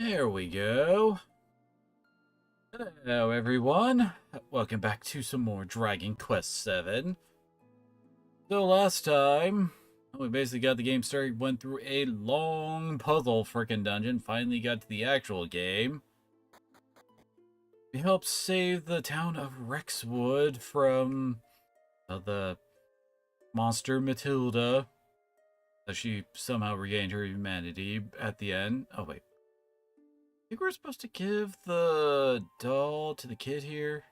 There we go. Hello, everyone. Welcome back to some more Dragon Quest VII. So last time, we basically got the game started, went through a long puzzle frickin' dungeon, finally got to the actual game. We helped save the town of Rexwood from the monster Matilda, as she somehow regained her humanity at the end. Oh, wait. I think we're supposed to give the doll to the kid here.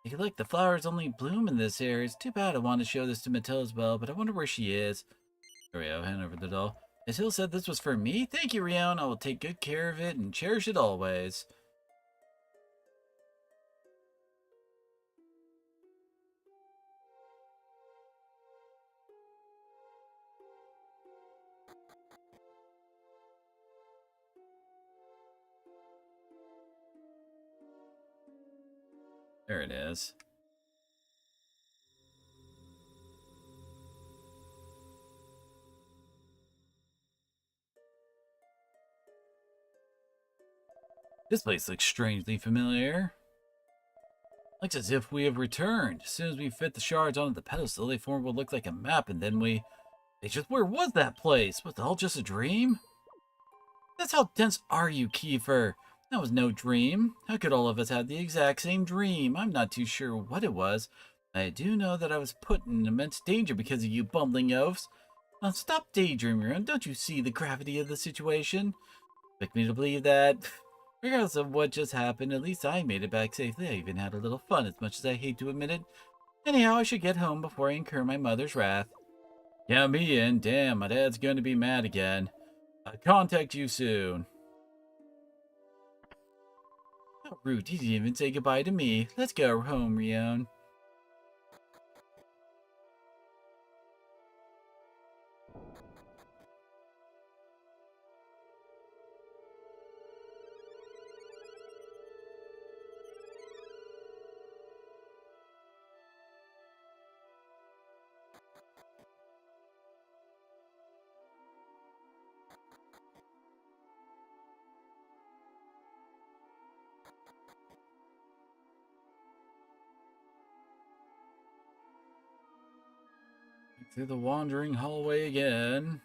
Hey, look, the flowers only bloom in this area. It's too bad. I want to show this to Matilda as well, but I wonder where she is. There we go, hand over the doll. Matilda said this was for me? Thank you, Rion. I will take good care of it and cherish it always. There it is. This place looks strangely familiar. Looks as if we have returned. As soon as we fit the shards onto the pedestal, they form what looked like a map, and then where was that place? Was it all just a dream? That's how dense are you, Kiefer? That was no dream. How could all of us have the exact same dream? I'm not too sure what it was. I do know that I was put in immense danger because of you bumbling oafs. Now stop daydreaming, don't you see the gravity of the situation? Expect me to believe that, regardless of what just happened, at least I made it back safely. I even had a little fun, as much as I hate to admit it. Anyhow, I should get home before I incur my mother's wrath. Count me in. Damn, my dad's going to be mad again. I'll contact you soon. How rude, he didn't even say goodbye to me. Let's go home, Rion. Through the wandering hallway again.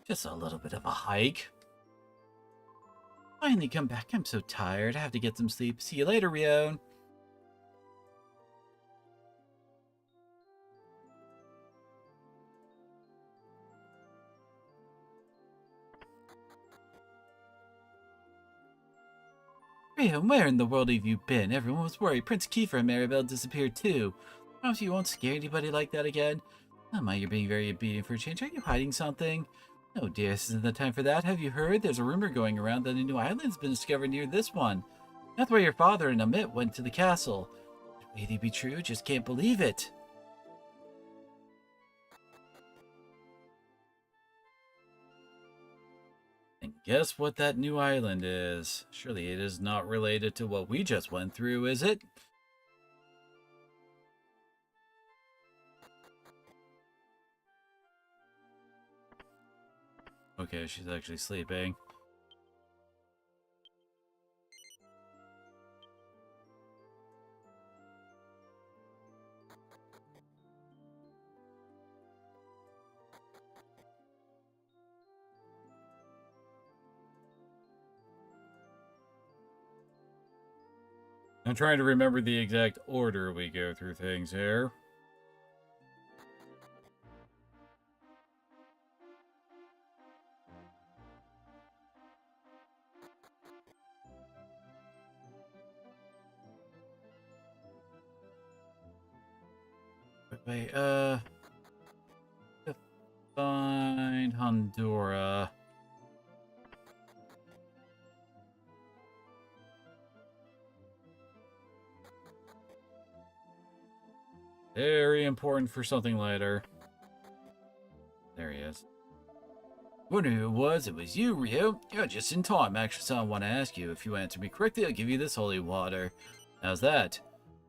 Just a little bit of a hike. Finally come back. I'm so tired. I have to get some sleep. See you later, Rion. Rion, where in the world have you been? Everyone was worried. Prince Kiefer and Maribel disappeared too. Promise you won't scare anybody like that again. Oh my, you're being very obedient for a change. Are you hiding something? Oh dear, this isn't the time for that. Have you heard? There's a rumor going around that a new island's been discovered near this one. That's where your father and Amit went to the castle. Could it really be true? Just can't believe it. And guess what that new island is? Surely it is not related to what we just went through, is it? Okay, she's actually sleeping. I'm trying to remember the exact order we go through things here. Wait, find Honduras. Very important for something later. There he is. Wonder who it was. It was you, Rio. You're just in time. Actually, so I want to ask you. If you answer me correctly, I'll give you this holy water. How's that?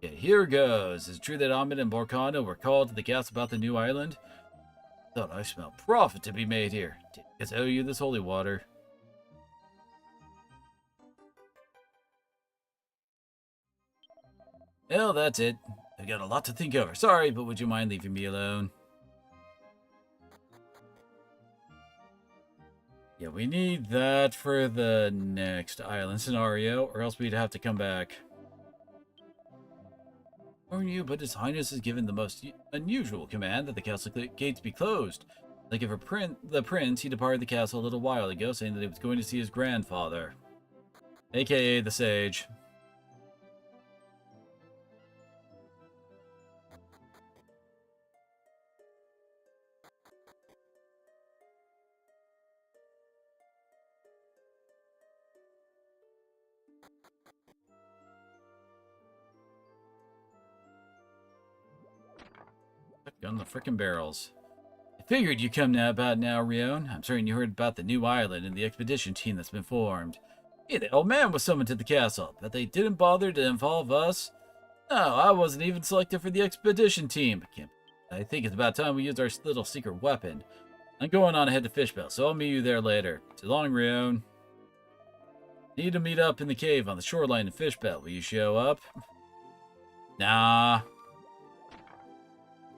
Yeah, here goes. Is it true that Ahmed and Volcano were called to the castle about the new island? Thought I smelled profit to be made here. Guess I owe you this holy water. Well, that's it. I've got a lot to think over. Sorry, but would you mind leaving me alone? Yeah, we need that for the next island scenario, or else we'd have to come back. Or you, but His Highness has given the most unusual command that the castle gates be closed. Like if the prince, he departed the castle a little while ago, saying that he was going to see his grandfather, aka the sage. Gun the frickin' barrels. I figured you'd come about now, Rion. I'm certain you heard about the new island and the expedition team that's been formed. Hey, the old man was summoned to the castle, but they didn't bother to involve us. No, I wasn't even selected for the expedition team. I think it's about time we used our little secret weapon. I'm going on ahead to Fishbell, so I'll meet you there later. So long, Rion. Need to meet up in the cave on the shoreline in Fishbell. Will you show up? Nah.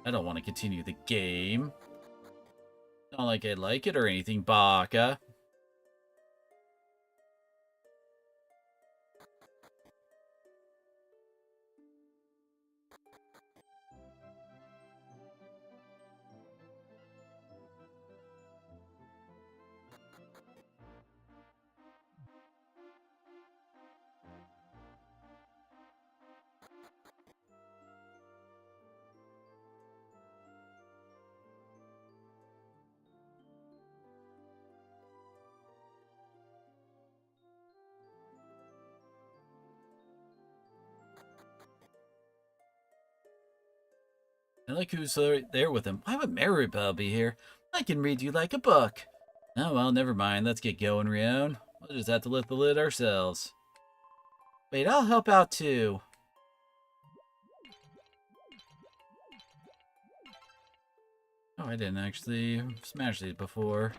I don't want to continue the game. Not like I like it or anything, Baka. I like who's there with him. Why would Maribel be here? I can read you like a book. Oh, well, never mind. Let's get going, Rion. We'll just have to lift the lid ourselves. Wait, I'll help out too. Oh, I didn't actually smash these before.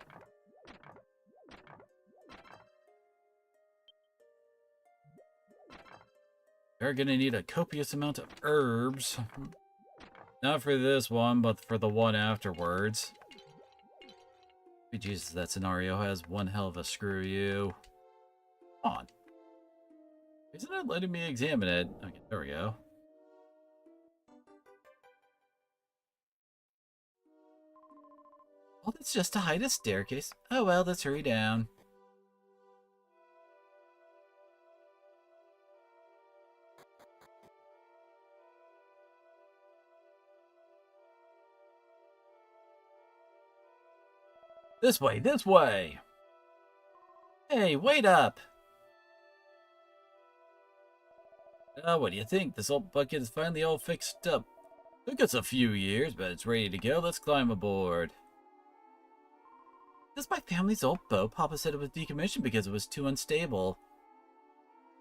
We're gonna need a copious amount of herbs. Not for this one, but for the one afterwards. Jesus, that scenario has one hell of a screw you. Come on. Isn't it letting me examine it? Okay, there we go. Oh, that's just to hide a staircase. Oh well, let's hurry down. This way, this way! Hey, wait up! What do you think? This old bucket is finally all fixed up. Took us a few years, but it's ready to go. Let's climb aboard. This is my family's old boat. Papa said it was decommissioned because it was too unstable.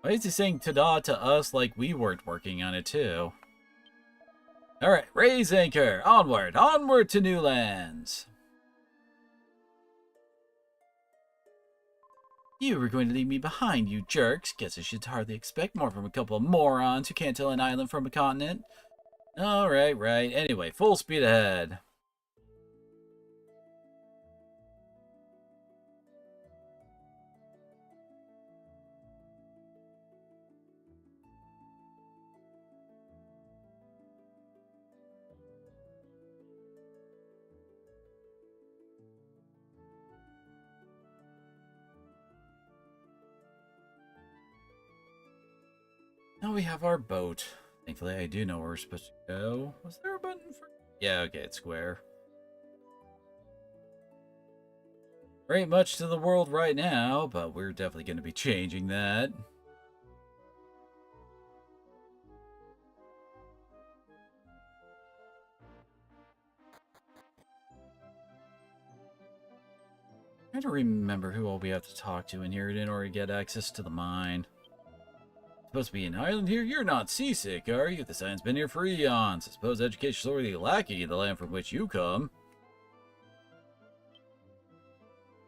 Why is he saying ta-da to us like we weren't working on it too? Alright, raise anchor! Onward! Onward to new lands! You were going to leave me behind, you jerks. Guess I should hardly expect more from a couple of morons who can't tell an island from a continent. Alright, right. Anyway, full speed ahead. Now we have our boat. Thankfully, I do know where we're supposed to go. Was there a button for... Yeah, okay, it's square. There ain't much to the world right now, but we're definitely going to be changing that. Trying to remember who all we have to talk to in here in order to get access to the mine. Supposed to be an island here? You're not seasick, are you? The sign's been here for eons. I suppose education's sorely lacking in the land from which you come.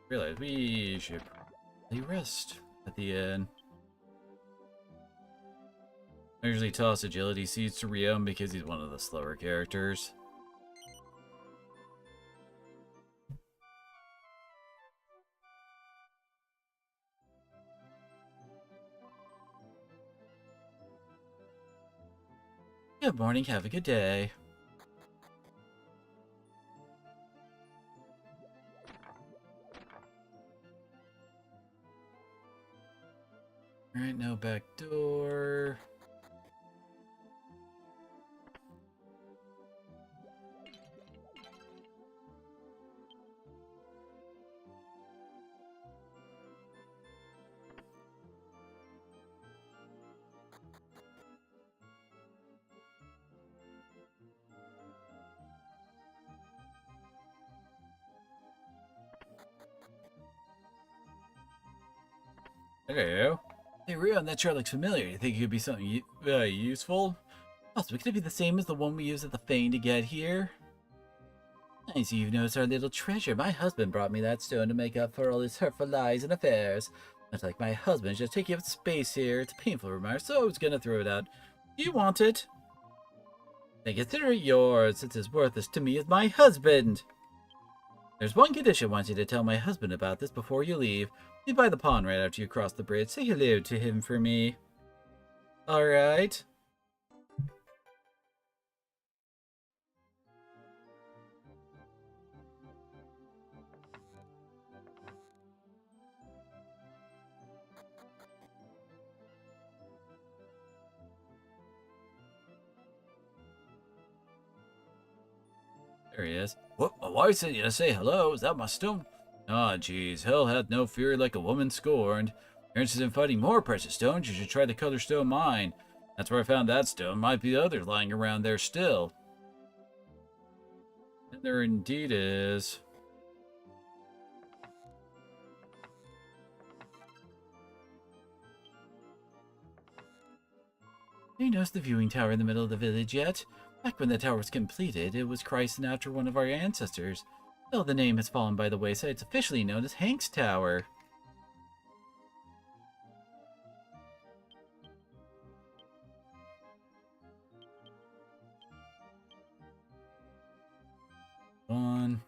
Realize we should probably rest at the end. I usually toss agility seeds to Rion because he's one of the slower characters. Good morning, have a good day. Alright, no back door. Hello. Hey, Rion, that chart looks familiar. You think it could be something useful? Possibly could it be the same as the one we used at the Fane to get here? I see you've noticed our little treasure. My husband brought me that stone to make up for all his hurtful lies and affairs. Much like my husband's just taking up space here. It's a painful reminder, so I was gonna throw it out. Do you want it? Then consider it yours, since it's worthless to me as my husband. There's one condition I want you to tell my husband about this before you leave. He's by the pond right after you cross the bridge. Say hello to him for me. Alright. There he is. What? My wife sent you to say hello. Is that my stone? Ah, jeez. Hell hath no fury like a woman scorned. You're interested in finding more precious stones? You should try the Color Stone mine. That's where I found that stone. Might be others lying around there still. And there indeed is. Have you noticed the viewing tower in the middle of the village yet? Back when the tower was completed, it was christened after one of our ancestors. Though the name has fallen by the wayside, it's officially known as Hank's Tower. One.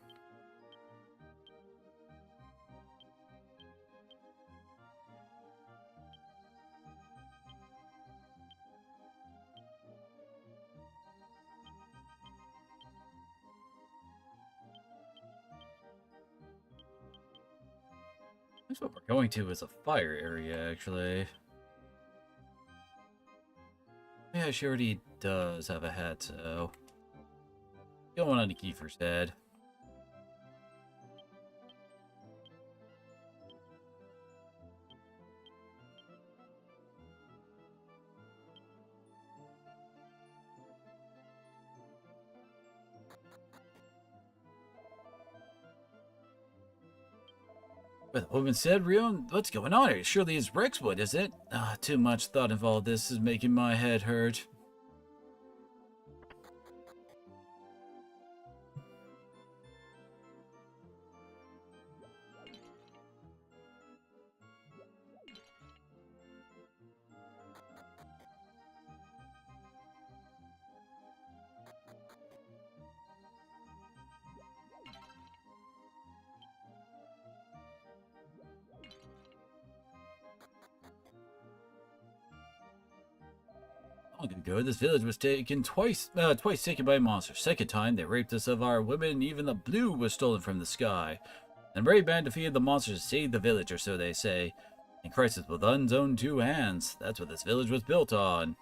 That's what we're going to is a fire area, actually. Yeah, she already does have a hat, so... Going on to Kiefer's head. But the woman said, Rion, what's going on here? Surely it's Rexwood, is it? Ah, too much thought involved. This is making my head hurt. Long ago, this village was taken twice taken by monsters. Second time, they raped us of our women, and even the blue was stolen from the sky. And brave man defeated the monsters and saved the village, or so they say. In crisis with Un's own two hands. That's what this village was built on.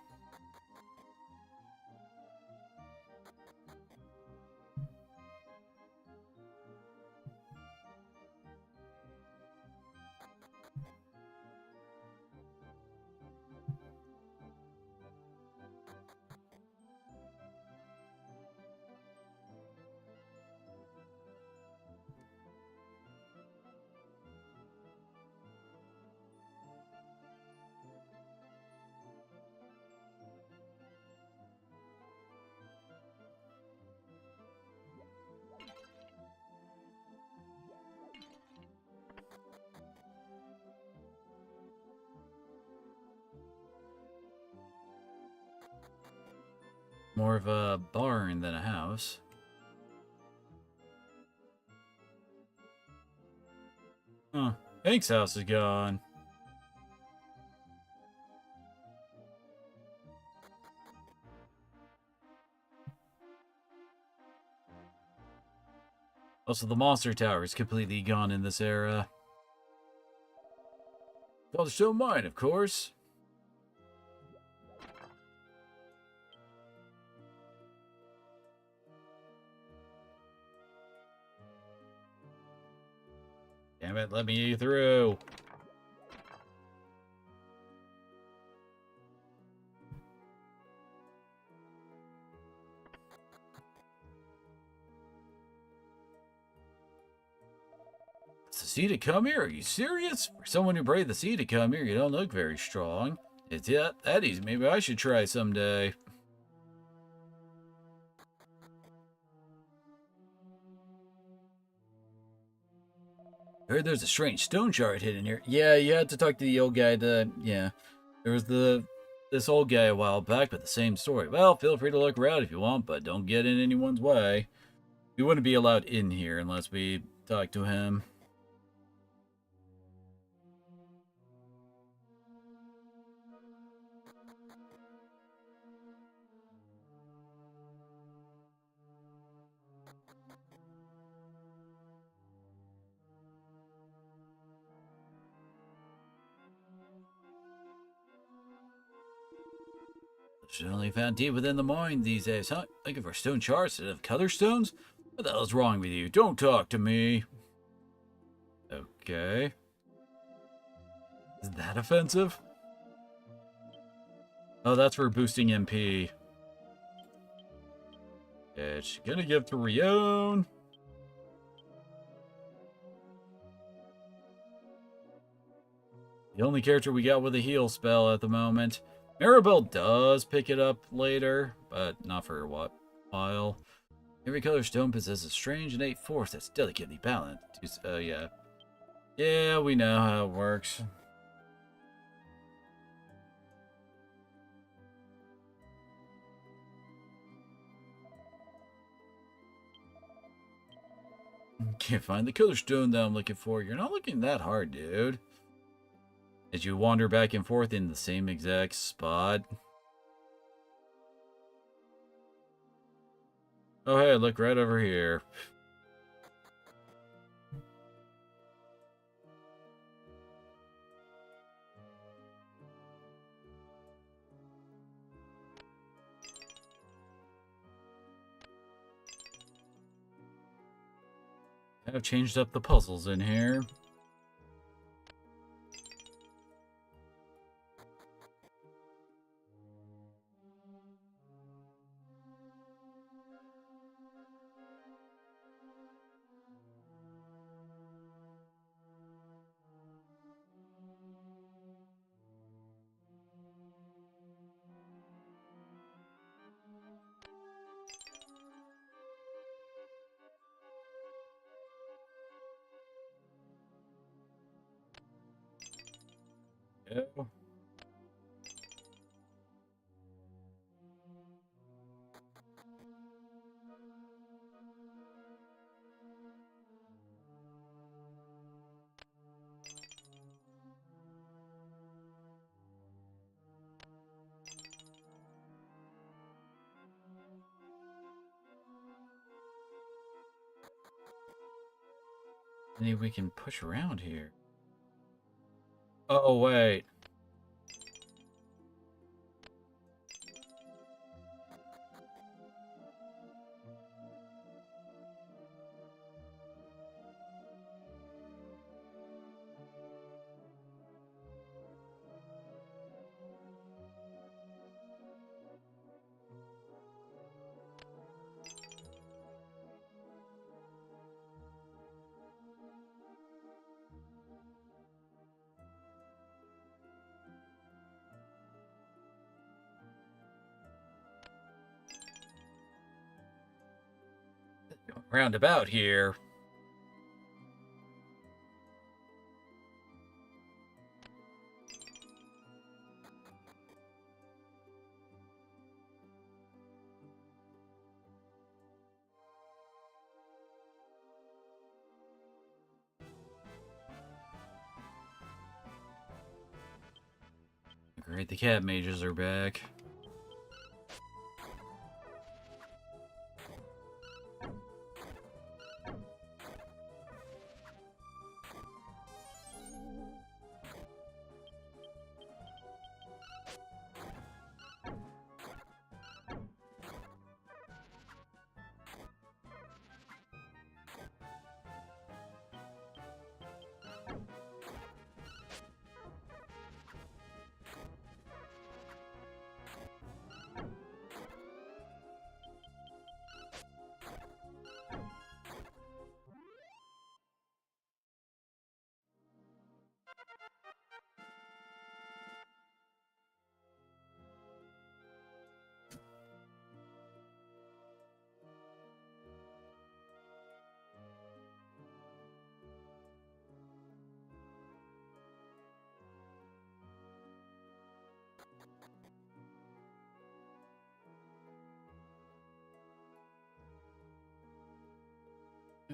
More of a barn than a house. Huh. Hank's house is gone. Also, the monster tower is completely gone in this era. Father still mine, of course. Damn it, let me through. It's the sea to come here? Are you serious? For someone who braved the sea to come here, you don't look very strong. It's that easy. Maybe I should try someday. I heard there's a strange stone shard hidden here. Yeah, you had to talk to the old guy yeah. There was this old guy a while back, but the same story. Well, feel free to look around if you want, but don't get in anyone's way. We wouldn't be allowed in here unless we talk to him. Should only found deep within the mine these days, huh? Looking for stone shards instead of color stones? What the hell's wrong with you? Don't talk to me. Okay. Is that offensive? Oh, that's for boosting MP. It's gonna give to Rion. The only character we got with a heal spell at the moment. Maribel does pick it up later, but not for a while. Every color stone possesses a strange innate force that's delicately balanced. Yeah. Yeah, we know how it works. Can't find the color stone that I'm looking for. You're not looking that hard, dude. As you wander back and forth in the same exact spot. Oh, hey, look right over here. I've changed up the puzzles in here. Yeah. Maybe we can push around here. Oh, wait. Roundabout here. Alright, the cat mages are back.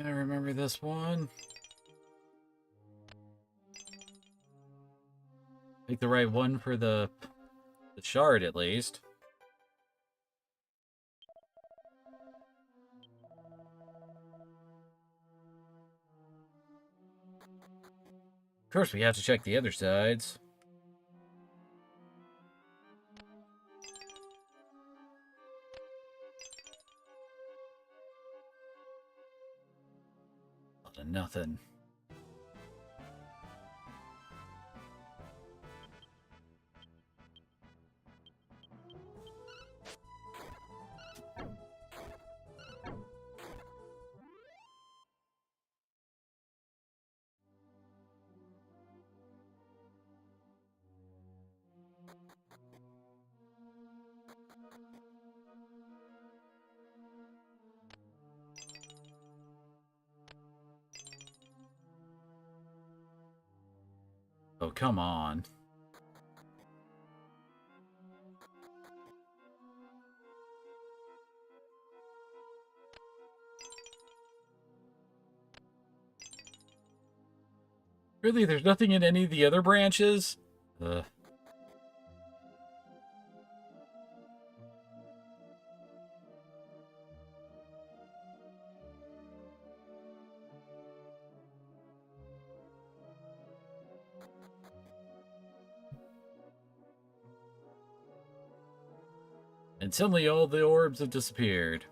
I remember this one. Pick the right one for the shard, at least. Of course, we have to check the other sides. Lot of nothing. Oh, come on. Really, there's nothing in any of the other branches? Ugh. And suddenly all the orbs have disappeared.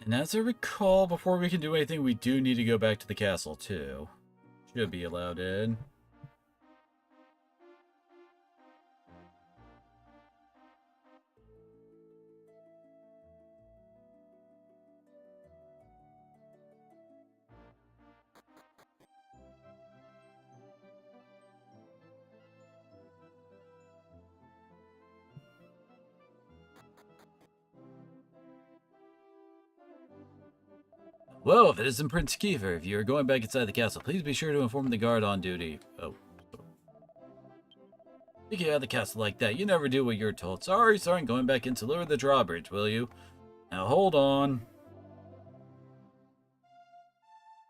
And as I recall, before we can do anything, we do need to go back to the castle, too. Should be allowed in. Well, if it isn't Prince Kiefer, if you are going back inside the castle, please be sure to inform the guard on duty. Oh. You get out of the castle like that. You never do what you're told. Sorry, I'm going back in to lower the drawbridge, will you? Now hold on.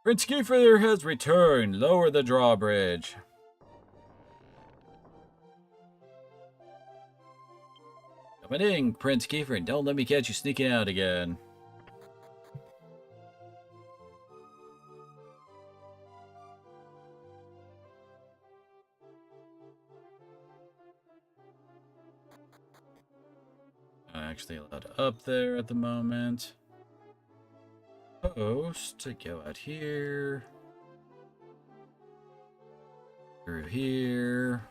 Prince Kiefer has returned. Lower the drawbridge. Coming in, Prince Kiefer, and don't let me catch you sneaking out again. I'm actually allowed up there at the moment. Post to go out here. Through here.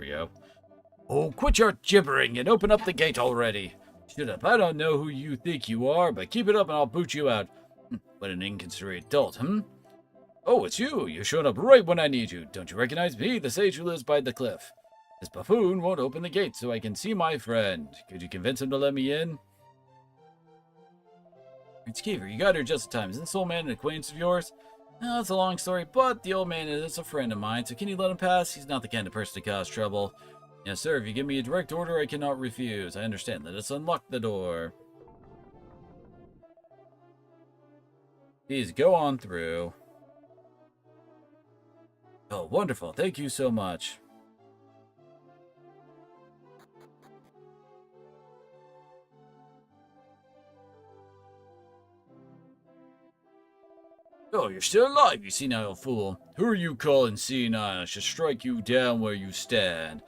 we go. Oh, quit your gibbering and open up the gate already. Shut up, I don't know who you think you are, but keep it up and I'll boot you out. What an inconsiderate adult, Oh, it's you. You showed up right when I need you. Don't you recognize me, the sage who lives by the cliff? This buffoon won't open the gate so I can see my friend. Could you convince him to let me in? It's Kiefer, you got here just in time. Isn't this old man an acquaintance of yours? No, it's a long story, but the old man is a friend of mine, so can you let him pass? He's not the kind of person to cause trouble. Yes, sir, if you give me a direct order, I cannot refuse. I understand. Let us unlock the door. Please go on through. Oh, wonderful. Thank you so much. Oh, you're still alive, you senile fool. Who are you calling senile? I should strike you down where you stand.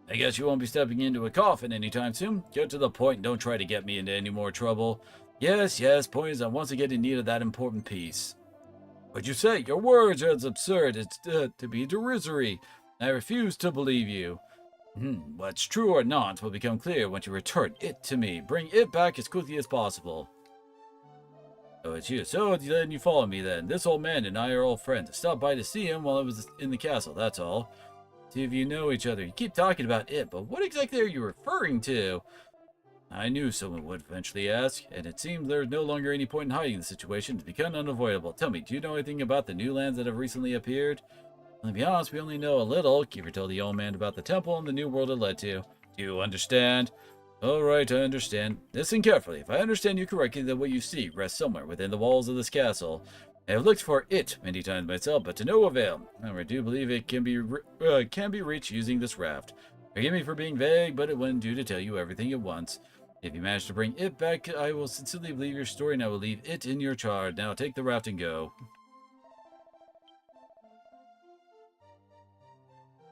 I guess you won't be stepping into a coffin anytime soon. Get to the point and don't try to get me into any more trouble. Yes, point is I'm once again in need of that important piece. What'd you say? Your words are as absurd as to be derisory. I refuse to believe you. What's true or not will become clear once you return it to me. Bring it back as quickly as possible. Oh, it's you. So then you follow me then. This old man and I are old friends. I stopped by to see him while I was in the castle, that's all. See if you know each other. You keep talking about it, but what exactly are you referring to? I knew someone would eventually ask, and it seems there's no longer any point in hiding the situation. It's become unavoidable. Tell me, do you know anything about the new lands that have recently appeared? To be honest, we only know a little. Kiefer told the old man about the temple and the new world it led to. Do you understand? All right, I understand. Listen carefully. If I understand you correctly, then what you see rests somewhere within the walls of this castle. I have looked for it many times myself, but to no avail. However, I do believe it can be reached using this raft. Forgive me for being vague, but it wouldn't do to tell you everything at once. If you manage to bring it back, I will sincerely believe your story, and I will leave it in your charge. Now take the raft and go.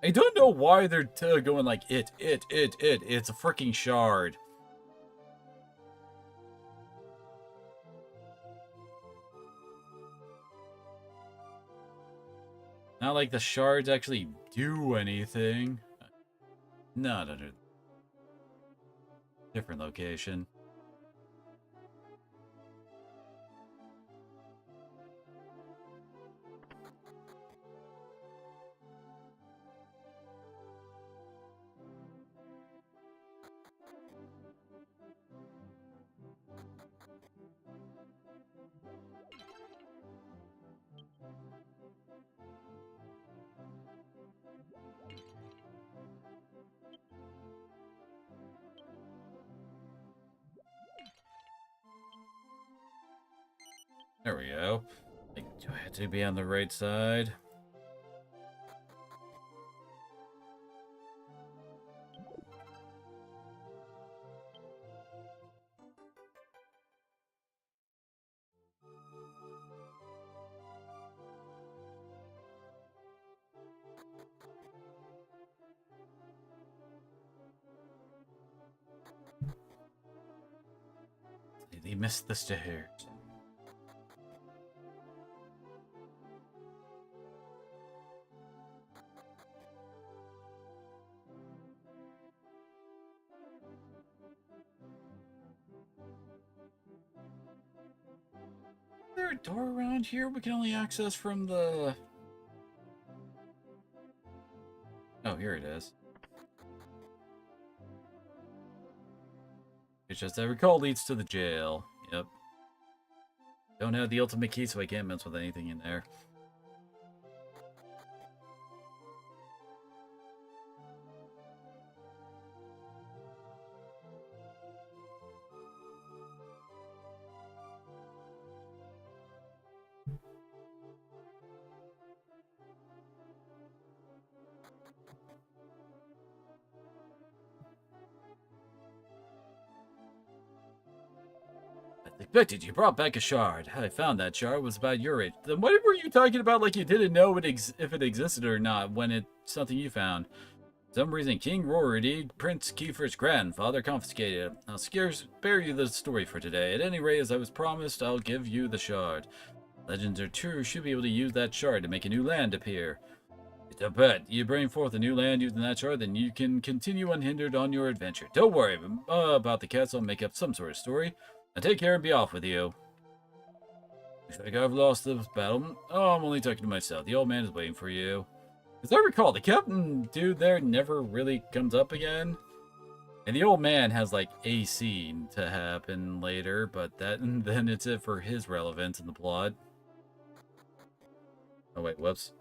I don't know why they're going like it. It's a freaking shard. Not like the shards actually do anything. Not under different location. There we go. Do I have to be on the right side? They missed the stairs. Is there a door around here we can only access from the... Oh, here it is. It's just I recall leads to the jail. Yep. Don't have the ultimate key, so I can't mess with anything in there. Expected you brought back a shard. I found that shard was about your age. Then what were you talking about like you didn't know if it existed or not when it's something you found? For some reason, King Rority, Prince Kiefer's grandfather, confiscated it. I'll spare you the story for today. At any rate, as I was promised, I'll give you the shard. Legends are true, should be able to use that shard to make a new land appear. I bet. You bring forth a new land using that chart, then you can continue unhindered on your adventure. Don't worry about the cats. I'll make up some sort of story. Now take care and be off with you. Looks like I've lost this battle. Oh, I'm only talking to myself. The old man is waiting for you. As I recall, the captain dude there never really comes up again. And the old man has like a scene to happen later, but then it's it for his relevance in the plot. Oh wait, whoops.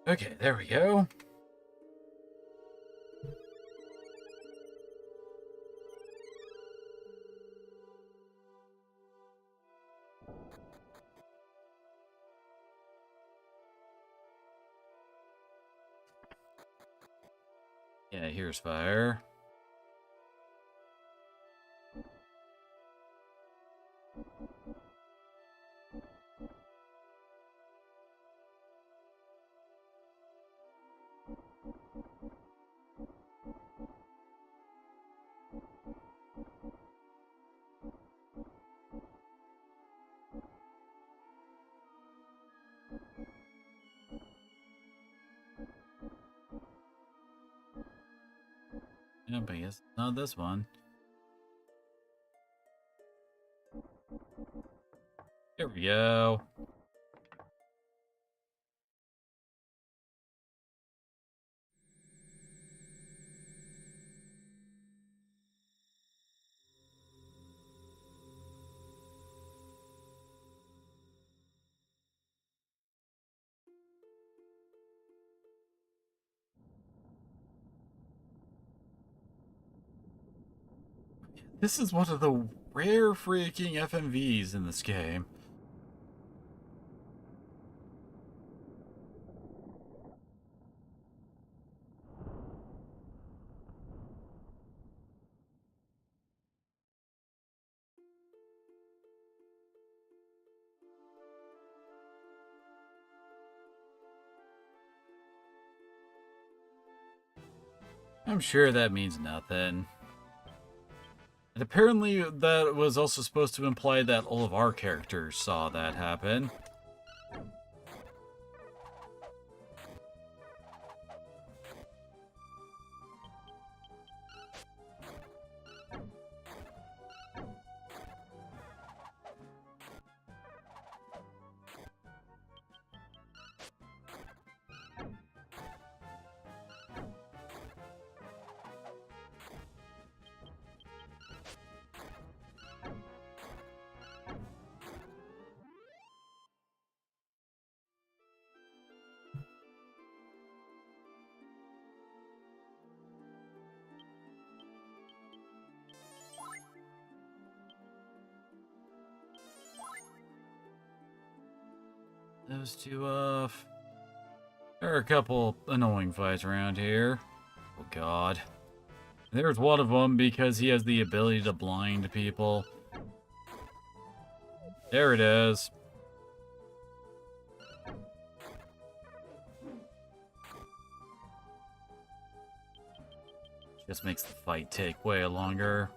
Okay, there we go. Yeah, here's fire. Yeah, but I guess not this one. Here we go. This is one of the rare freaking FMVs in this game. I'm sure that means nothing. And apparently that was also supposed to imply that all of our characters saw that happen. Those two off. There are a couple annoying fights around here. Oh god. There's one of them because he has the ability to blind people. There it is. Just makes the fight take way longer.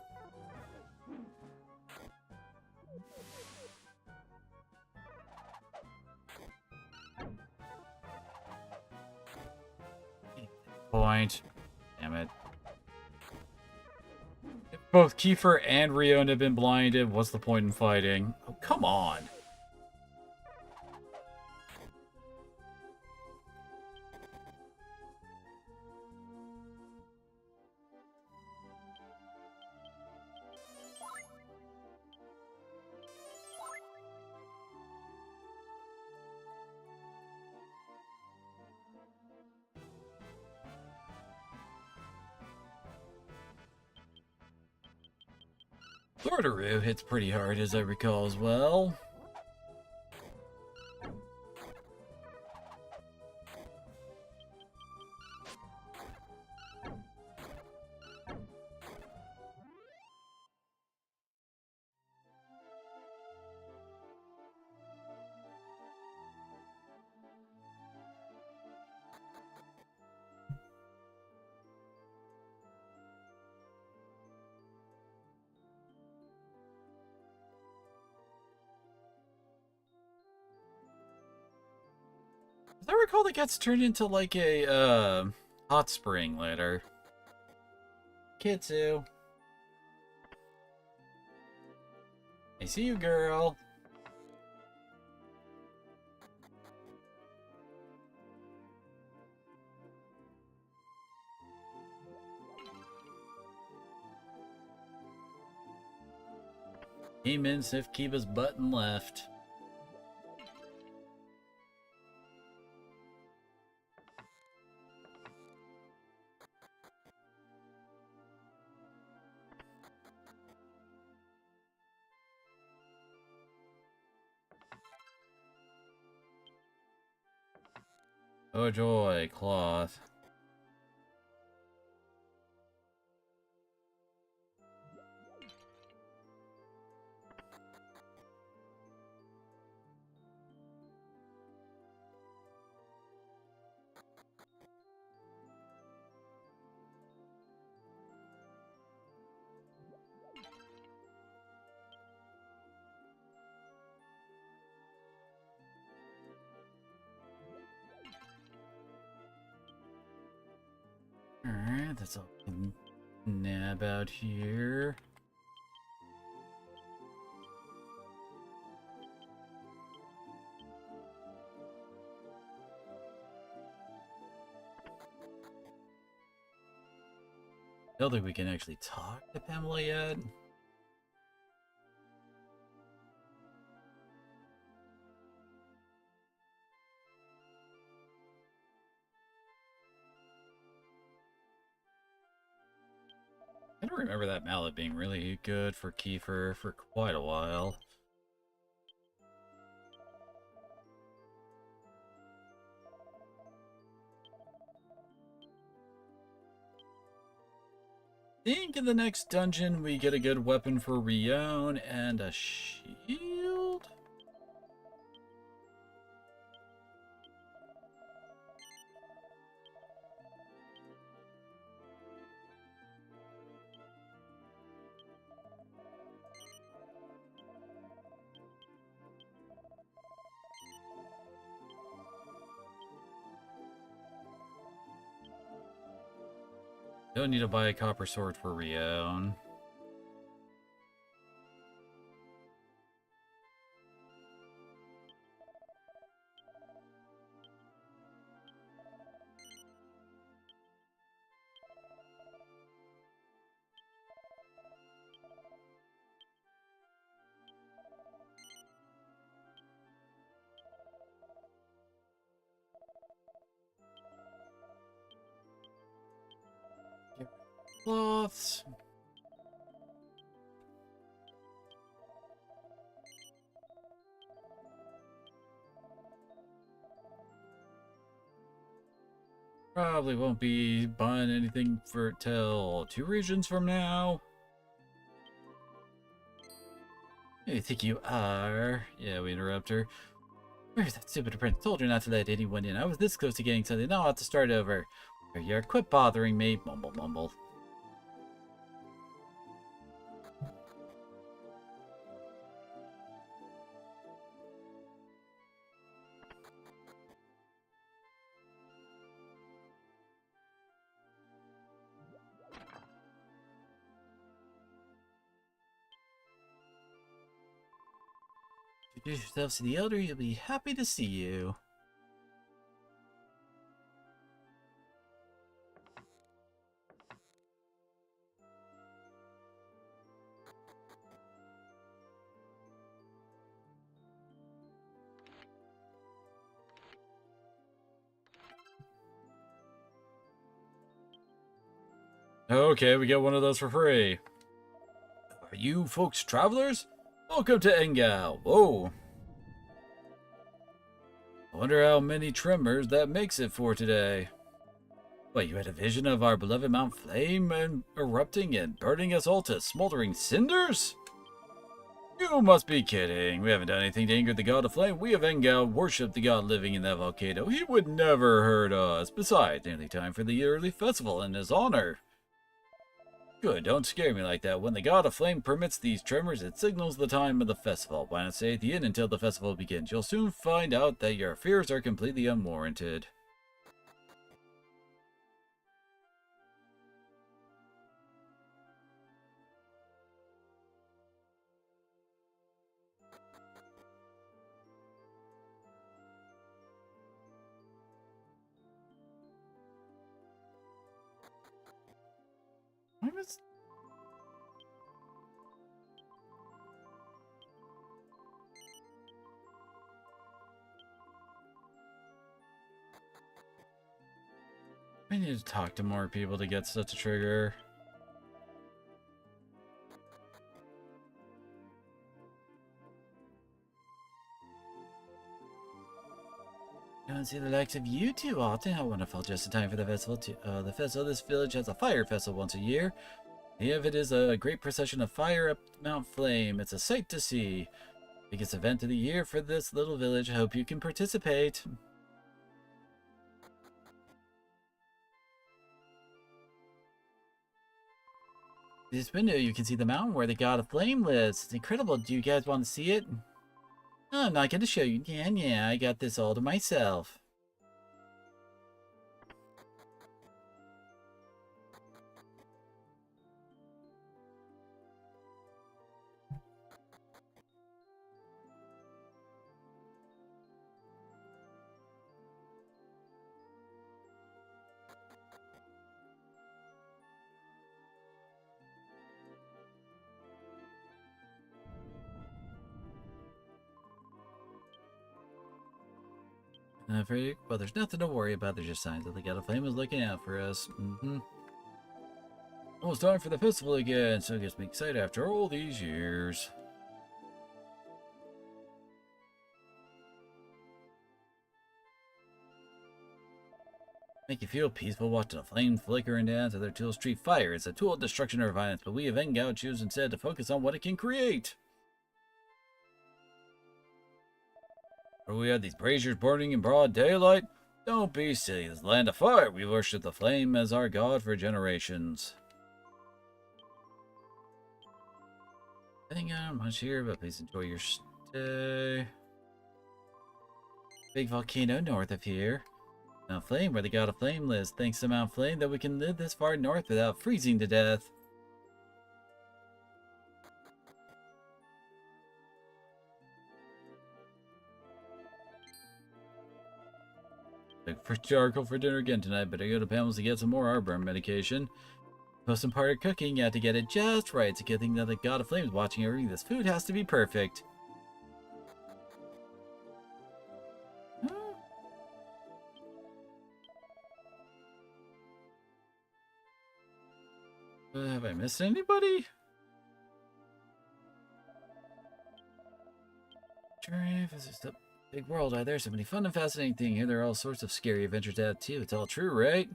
Point. Damn it. If both Kiefer and Rion have been blinded, what's the point in fighting? Oh, come on. Lordaroo hits pretty hard, as I recall as well. As I recall, it gets turned into like a hot spring later. Kitsu. I see you, girl. Came in, sniffed Kiva's butt and left. Oh joy, cloth. Alright, that's all we can nab out here. I don't think we can actually talk to Pamela yet. I don't remember that mallet being really good for Kiefer for quite a while. I think in the next dungeon we get a good weapon for Rion and a shield? Don't need to buy a copper sword for Rion. Cloths. Probably won't be buying anything for till 2 regions from now. Who do you think you are? Yeah, we interrupt her. Where's that stupid prince? Told her not to let anyone in. I was this close to getting something. Now I'll have to start over. Here you are. Quit bothering me. Mumble, mumble. Introduce yourselves to the elder, he'll be happy to see you. Okay, we get one of those for free. Are you folks travelers? Welcome to Engao. Whoa. I wonder how many tremors that makes it for today. What, you had a vision of our beloved Mount Flame and erupting and burning us all to smoldering cinders? You must be kidding. We haven't done anything to anger the god of flame. We of Engao worship the god living in that volcano. He would never hurt us. Besides, nearly time for the yearly festival in his honor. Good, don't scare me like that. When the god of flame permits these tremors, it signals the time of the festival. Why not stay at the inn until the festival begins? You'll soon find out that your fears are completely unwarranted. Why was... I need to talk to more people to get such a trigger. I don't see the likes of you too often. How wonderful. Just in time for the festival. This village has a fire festival once a year. If it is a great procession of fire up Mount Flame, it's a sight to see. Biggest event of the year for this little village. I hope you can participate. This window, you can see the mountain where the god of flame lives. It's incredible. Do you guys want to see it? No, I'm not going to show you. Yeah, I got this all to myself. Well, there's nothing to worry about. There's just signs that the god of flame is looking out for us. Almost time for the festival again, so it gets me excited after all these years. Make you feel peaceful watching a flame flicker and dance. Other tools treat fire as a tool of destruction or violence, but we of Engao choose instead to focus on what it can create. Or we have these braziers burning in broad daylight? Don't be silly, this land of fire. We worship the flame as our god for generations. I think I'm much here, but please enjoy your stay. Big volcano north of here. Mount Flame, where the god of flame lives. Thanks to Mount Flame that we can live this far north without freezing to death. Look for charcoal for dinner again tonight, but I go to Pamela's to get some more heartburn medication. Post some part of cooking, you have to get it just right. It's a good thing that the god of flame is watching everything. This food has to be perfect. Have I missed anybody? This is the big world out there. So many fun and fascinating things. Here there are all sorts of scary adventures out too. It's all true, right?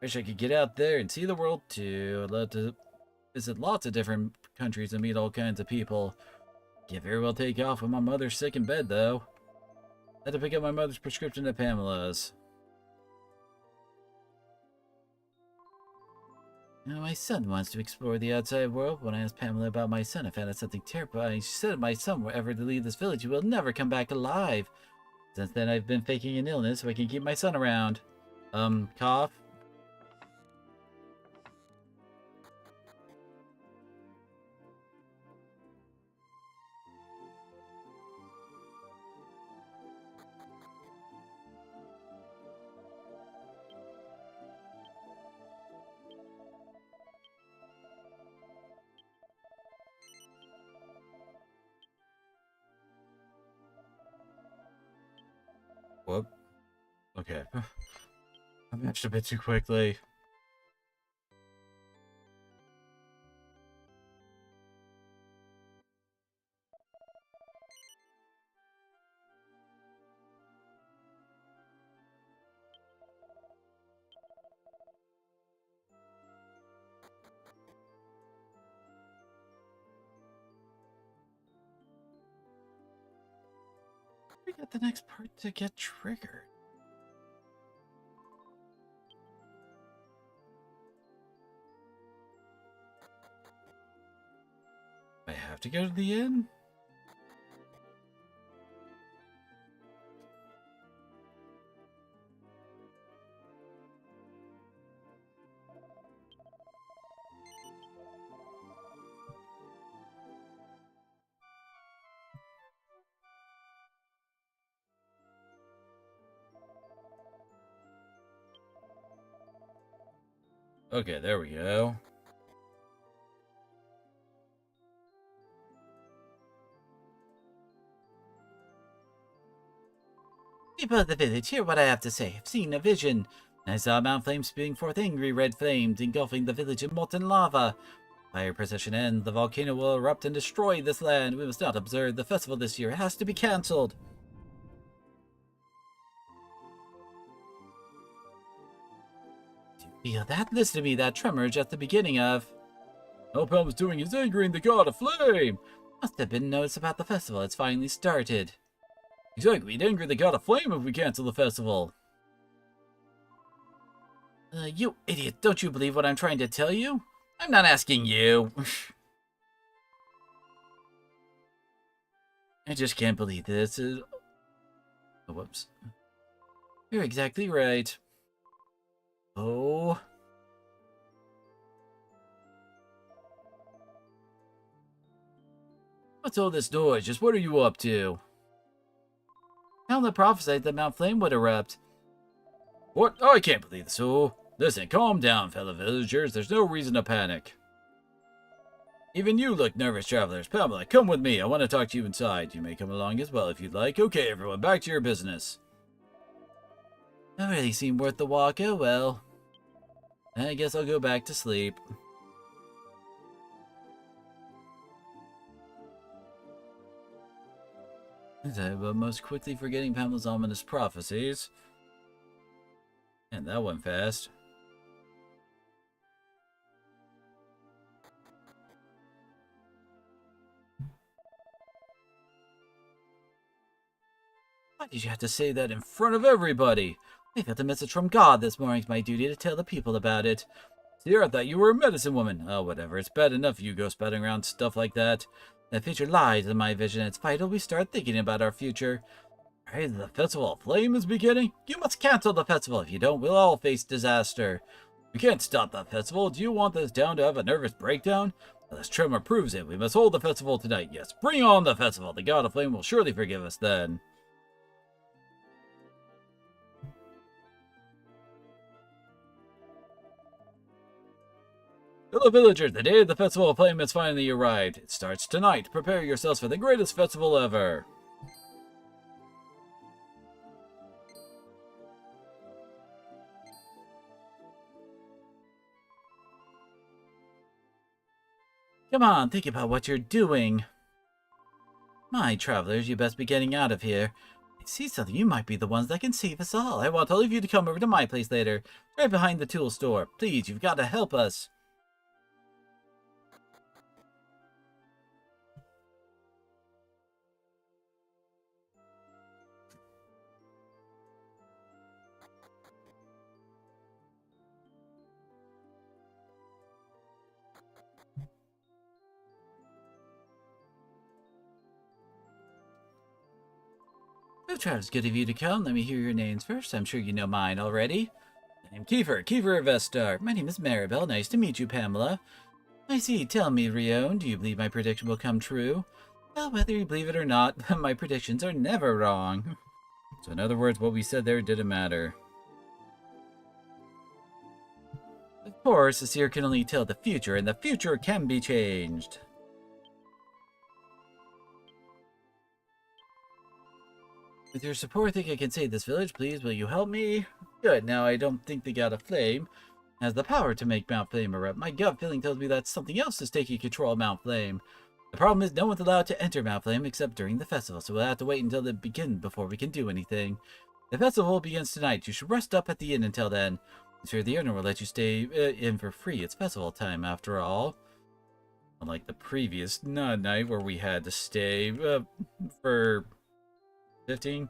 Wish I could get out there and see the world too. I'd love to visit lots of different countries and meet all kinds of people. Can't very well take off when my mother's sick in bed though. Had to pick up my mother's prescription at Pamela's. Now, my son wants to explore the outside world. When I asked Pamela about my son, I found out something terrifying. She said if my son were ever to leave this village, he will never come back alive. Since then, I've been faking an illness so I can keep my son around. Cough. Okay. I matched a bit too quickly. We got the next part to get triggered. I have to go to the inn? Okay, there we go. People of the village, hear what I have to say. I've seen a vision. I saw Mount Flame spewing forth angry red flames, engulfing the village in molten lava. Fire procession ends, the volcano will erupt and destroy this land. We must not observe the festival this year. It has to be cancelled. Do you feel that? Listen to me, that tremor is just the beginning of... All Palm's doing is angering the god of flame. Must have been notice about the festival. It's finally started. Exactly, we'd anger the god of flame if we cancel the festival. You idiot, don't you believe what I'm trying to tell you? I'm not asking you. I just can't believe this. Oh, whoops. You're exactly right. Oh. What's all this noise? Just what are you up to? Hamlet prophesied that Mount Flame would erupt. What? Oh, I can't believe this. Oh, listen, calm down, fellow villagers. There's no reason to panic. Even you look nervous, travelers. Pamela, come with me. I want to talk to you inside. You may come along as well if you'd like. Okay, everyone, back to your business. That really seemed worth the walk. Oh, well. I guess I'll go back to sleep. But most quickly forgetting Pamela's ominous prophecies. And that went fast. Why did you have to say that in front of everybody? I got the message from God this morning. It's my duty to tell the people about it. Sierra, I thought you were a medicine woman. Oh, whatever. It's bad enough you go spouting around stuff like that. That future lies in my vision. It's vital we start thinking about our future. Right, the Festival of Flame is beginning? You must cancel the festival. If you don't, we'll all face disaster. We can't stop that festival. Do you want this town to have a nervous breakdown? Well, this tremor proves it. We must hold the festival tonight. Yes, bring on the festival. The God of Flame will surely forgive us then. Hello, villagers. The day of the Festival of Flame has finally arrived. It starts tonight. Prepare yourselves for the greatest festival ever. Come on, think about what you're doing. My travelers, you best be getting out of here. I see something. You might be the ones that can save us all. I want all of you to come over to my place later. Right behind the tool store. Please, you've got to help us. Oh, Travis, good of you to come. Let me hear your names first. I'm sure you know mine already. My name's Kiefer Vestar. My name is Maribel. Nice to meet you, Pamela. I see. Tell me, Rion, do you believe my prediction will come true? Well, whether you believe it or not, my predictions are never wrong. So in other words, what we said there didn't matter. Of course, the seer can only tell the future, and the future can be changed. With your support, I think I can save this village. Please, will you help me? Good. Now, I don't think the God of Flame has the power to make Mount Flame erupt. My gut feeling tells me that something else is taking control of Mount Flame. The problem is no one's allowed to enter Mount Flame except during the festival, so we'll have to wait until it begins before we can do anything. The festival begins tonight. You should rest up at the inn until then. I'm sure the owner will let you stay in for free. It's festival time, after all. Unlike the previous night where we had to stay for 15.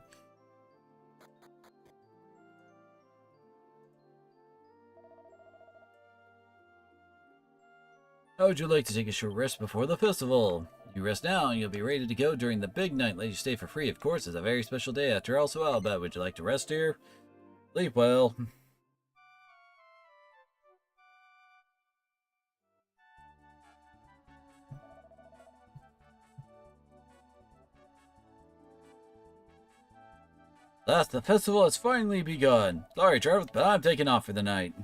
How would you like to take a short rest before the festival? You rest now and you'll be ready to go during the big night. Let you stay for free, of course. It's a very special day after all, so but would you like to rest here? Sleep well. Last, the festival has finally begun. Sorry, Travis, but I'm taking off for the night.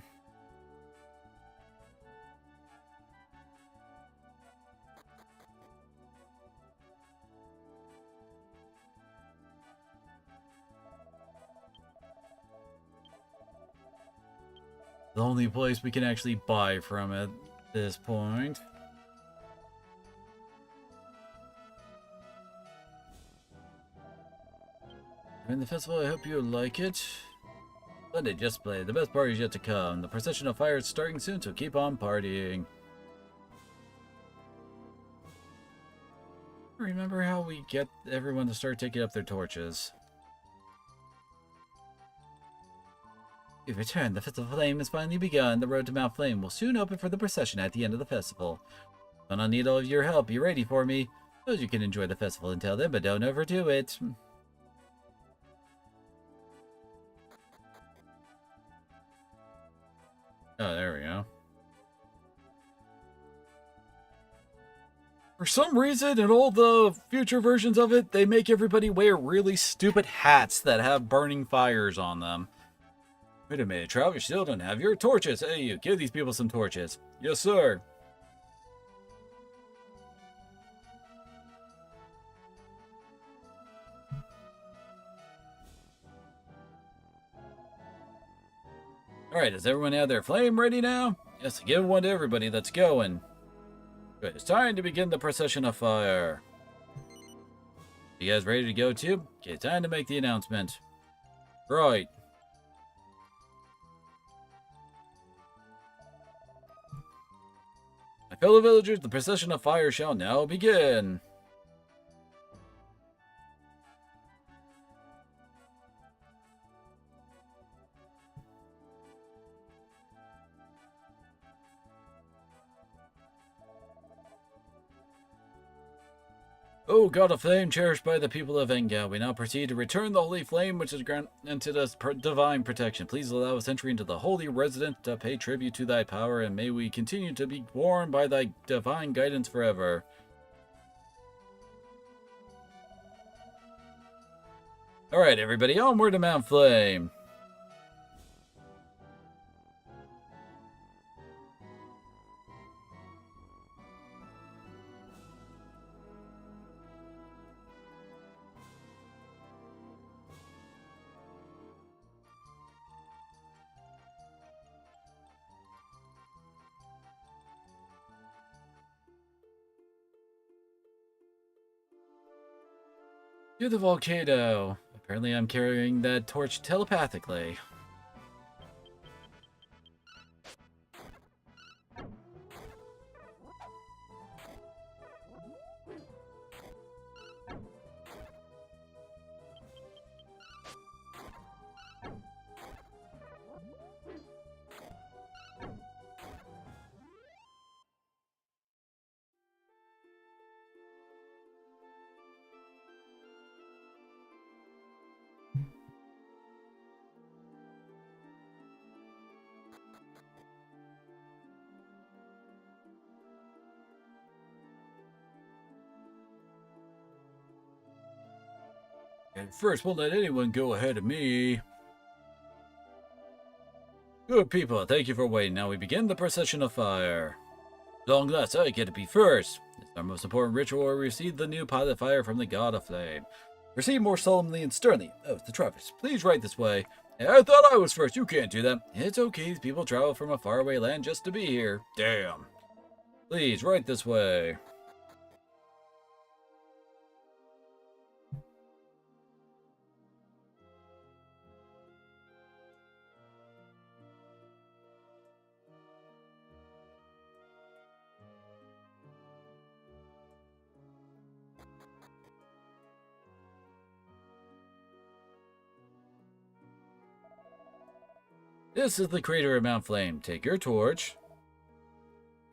The only place we can actually buy from at this point. During the festival, I hope you like it. Splendid display. The best part is yet to come. The procession of fire is starting soon, so keep on partying. Remember how we get everyone to start taking up their torches. We've returned. The Festival of Flame has finally begun. The road to Mount Flame will soon open for the procession at the end of the festival. When I need all of your help, be ready for me. Suppose you can enjoy the festival until then, but don't overdo it. Oh, there we go. For some reason, in all the future versions of it, they make everybody wear really stupid hats that have burning fires on them. Wait a minute, Trout, you still don't have your torches. Hey, you, give these people some torches. Yes, sir. Alright, does everyone have their flame ready now? Yes, give one to everybody that's going. Good, it's time to begin the procession of fire. You guys ready to go too? Okay, time to make the announcement. Right. My fellow villagers, the procession of fire shall now begin. O God of Flame, cherished by the people of Engel, we now proceed to return the Holy Flame, which has granted us divine protection. Please allow us entry into the holy residence to pay tribute to thy power, and may we continue to be borne by thy divine guidance forever. Alright, everybody, onward to Mount Flame. To the volcano. Apparently I'm carrying that torch telepathically. And first, won't let anyone go ahead of me. Good people, thank you for waiting. Now we begin the procession of fire. Long last, I get to be first. It's our most important ritual where we receive the new pilot fire from the God of Flame. Proceed more solemnly and sternly. Oh, it's the Travis. Please right this way. Hey, I thought I was first. You can't do that. It's okay. These people travel from a faraway land just to be here. Damn. Please, right this way. This is the crater of Mount Flame. Take your torch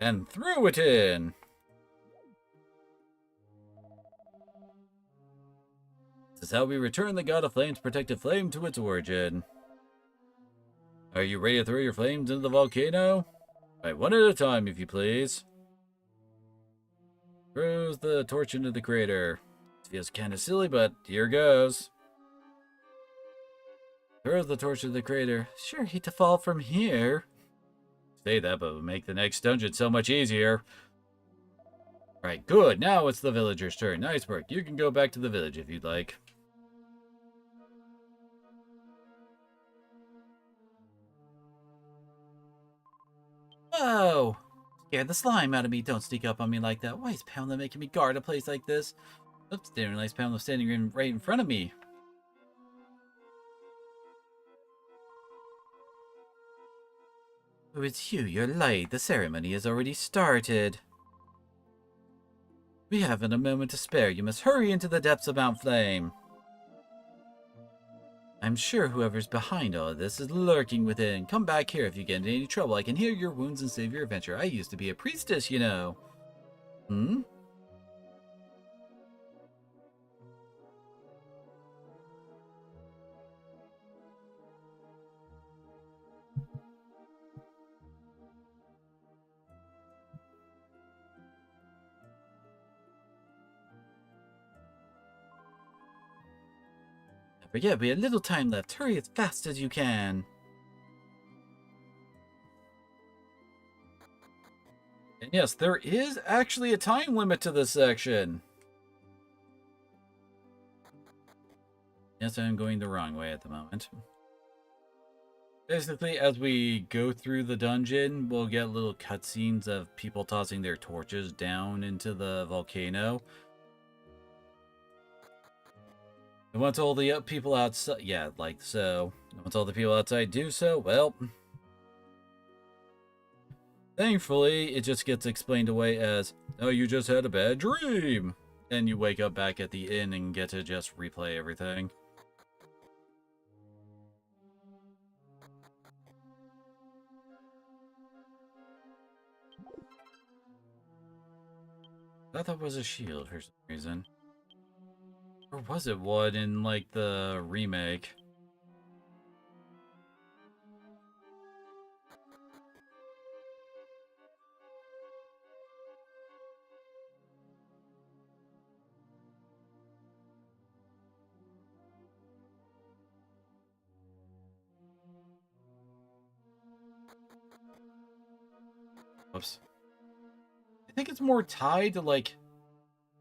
and throw it in. This is how we return the God of Flame's protective flame to its origin. Are you ready to throw your flames into the volcano? Right, one at a time, if you please. Throws the torch into the crater. It feels kind of silly, but here goes. Throws the torch into the crater. Sure, hate to fall from here. Say that, but it would make the next dungeon so much easier. Right, good. Now it's the villager's turn. Nice work. You can go back to the village if you'd like. Whoa! Scared the slime out of me. Don't sneak up on me like that. Why is Pamela making me guard a place like this? Oops, didn't realize Pamela was standing right in front of me. Oh, it's you. You're late. The ceremony has already started. We haven't a moment to spare. You must hurry into the depths of Mount Flame. I'm sure whoever's behind all of this is lurking within. Come back here if you get into any trouble. I can heal your wounds and save your adventure. I used to be a priestess, you know. Hmm? But yeah, we have little time left. Hurry as fast as you can. And yes, there is actually a time limit to this section. Yes, I'm going the wrong way at the moment. Basically, as we go through the dungeon, we'll get little cutscenes of people tossing their torches down into the volcano. And once all the people outside, yeah, like so. Once all the people outside do so, well, thankfully, it just gets explained away as, oh, you just had a bad dream. And you wake up back at the inn and get to just replay everything. I thought that was a shield for some reason. Or was it one in, like, the remake? Whoops. I think it's more tied to, like...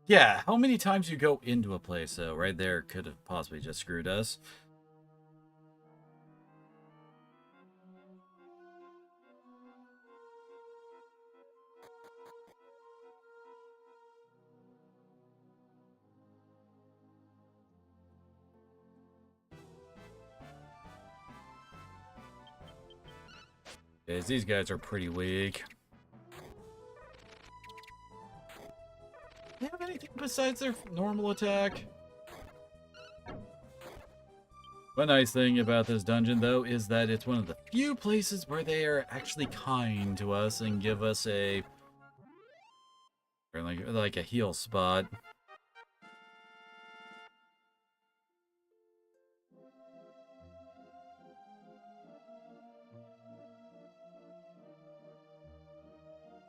Yeah, how many times you go into a place, though, right there could have possibly just screwed us. Because these guys are pretty weak. Do they have anything besides their normal attack? One nice thing about this dungeon, though, is that it's one of the few places where they are actually kind to us and give us a... or like a heal spot.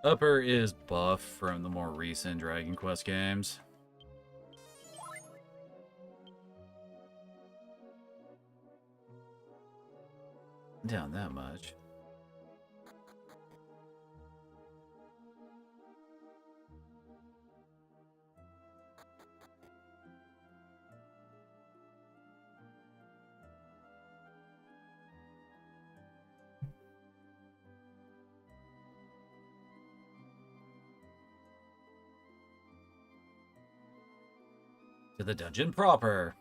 Upper is buff from the more recent Dragon Quest games. Down that much. To the dungeon proper.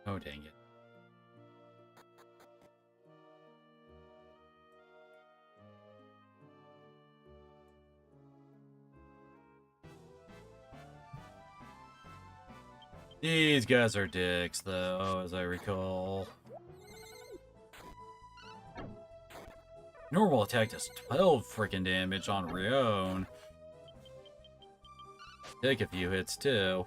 Oh, dang it. These guys are dicks, though, as I recall. Normal attack does 12 freaking damage on Rion. Take a few hits, too.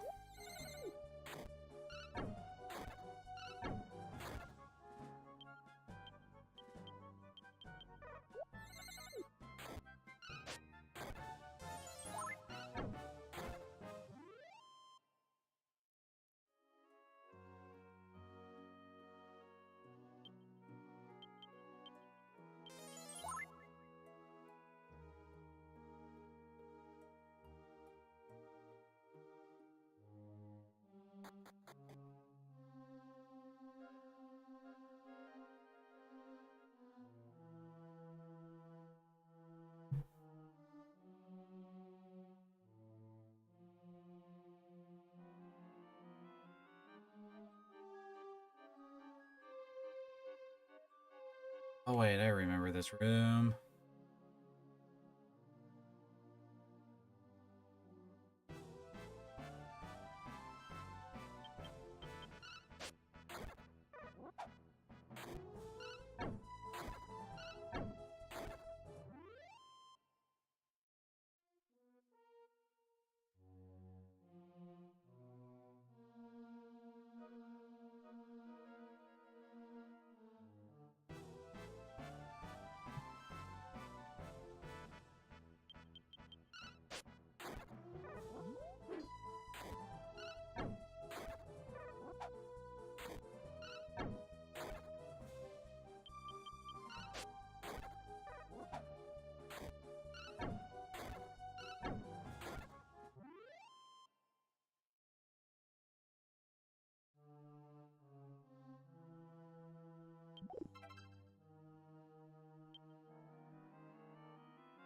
Oh wait, I remember this room.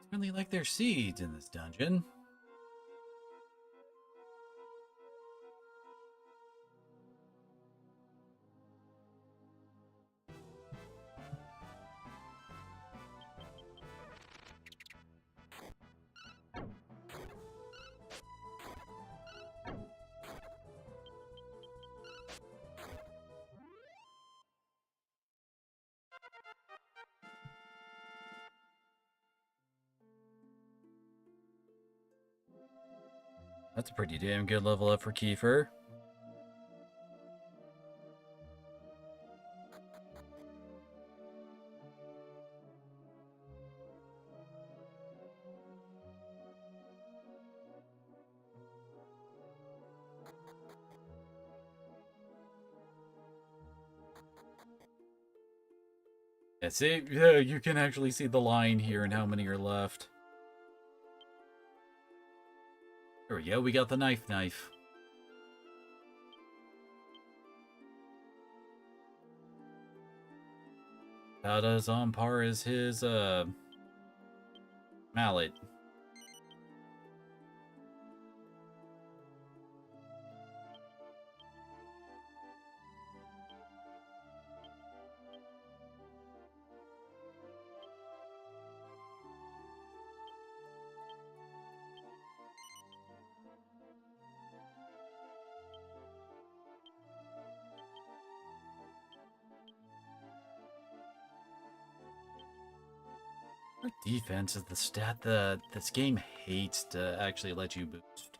It's really like there's seeds in this dungeon. That's a pretty damn good level up for Kiefer. Yeah, see, you can actually see the line here and how many are left. There we go, we got the knife. About as on par as his, mallet. Defense is the stat that this game hates to actually let you boost.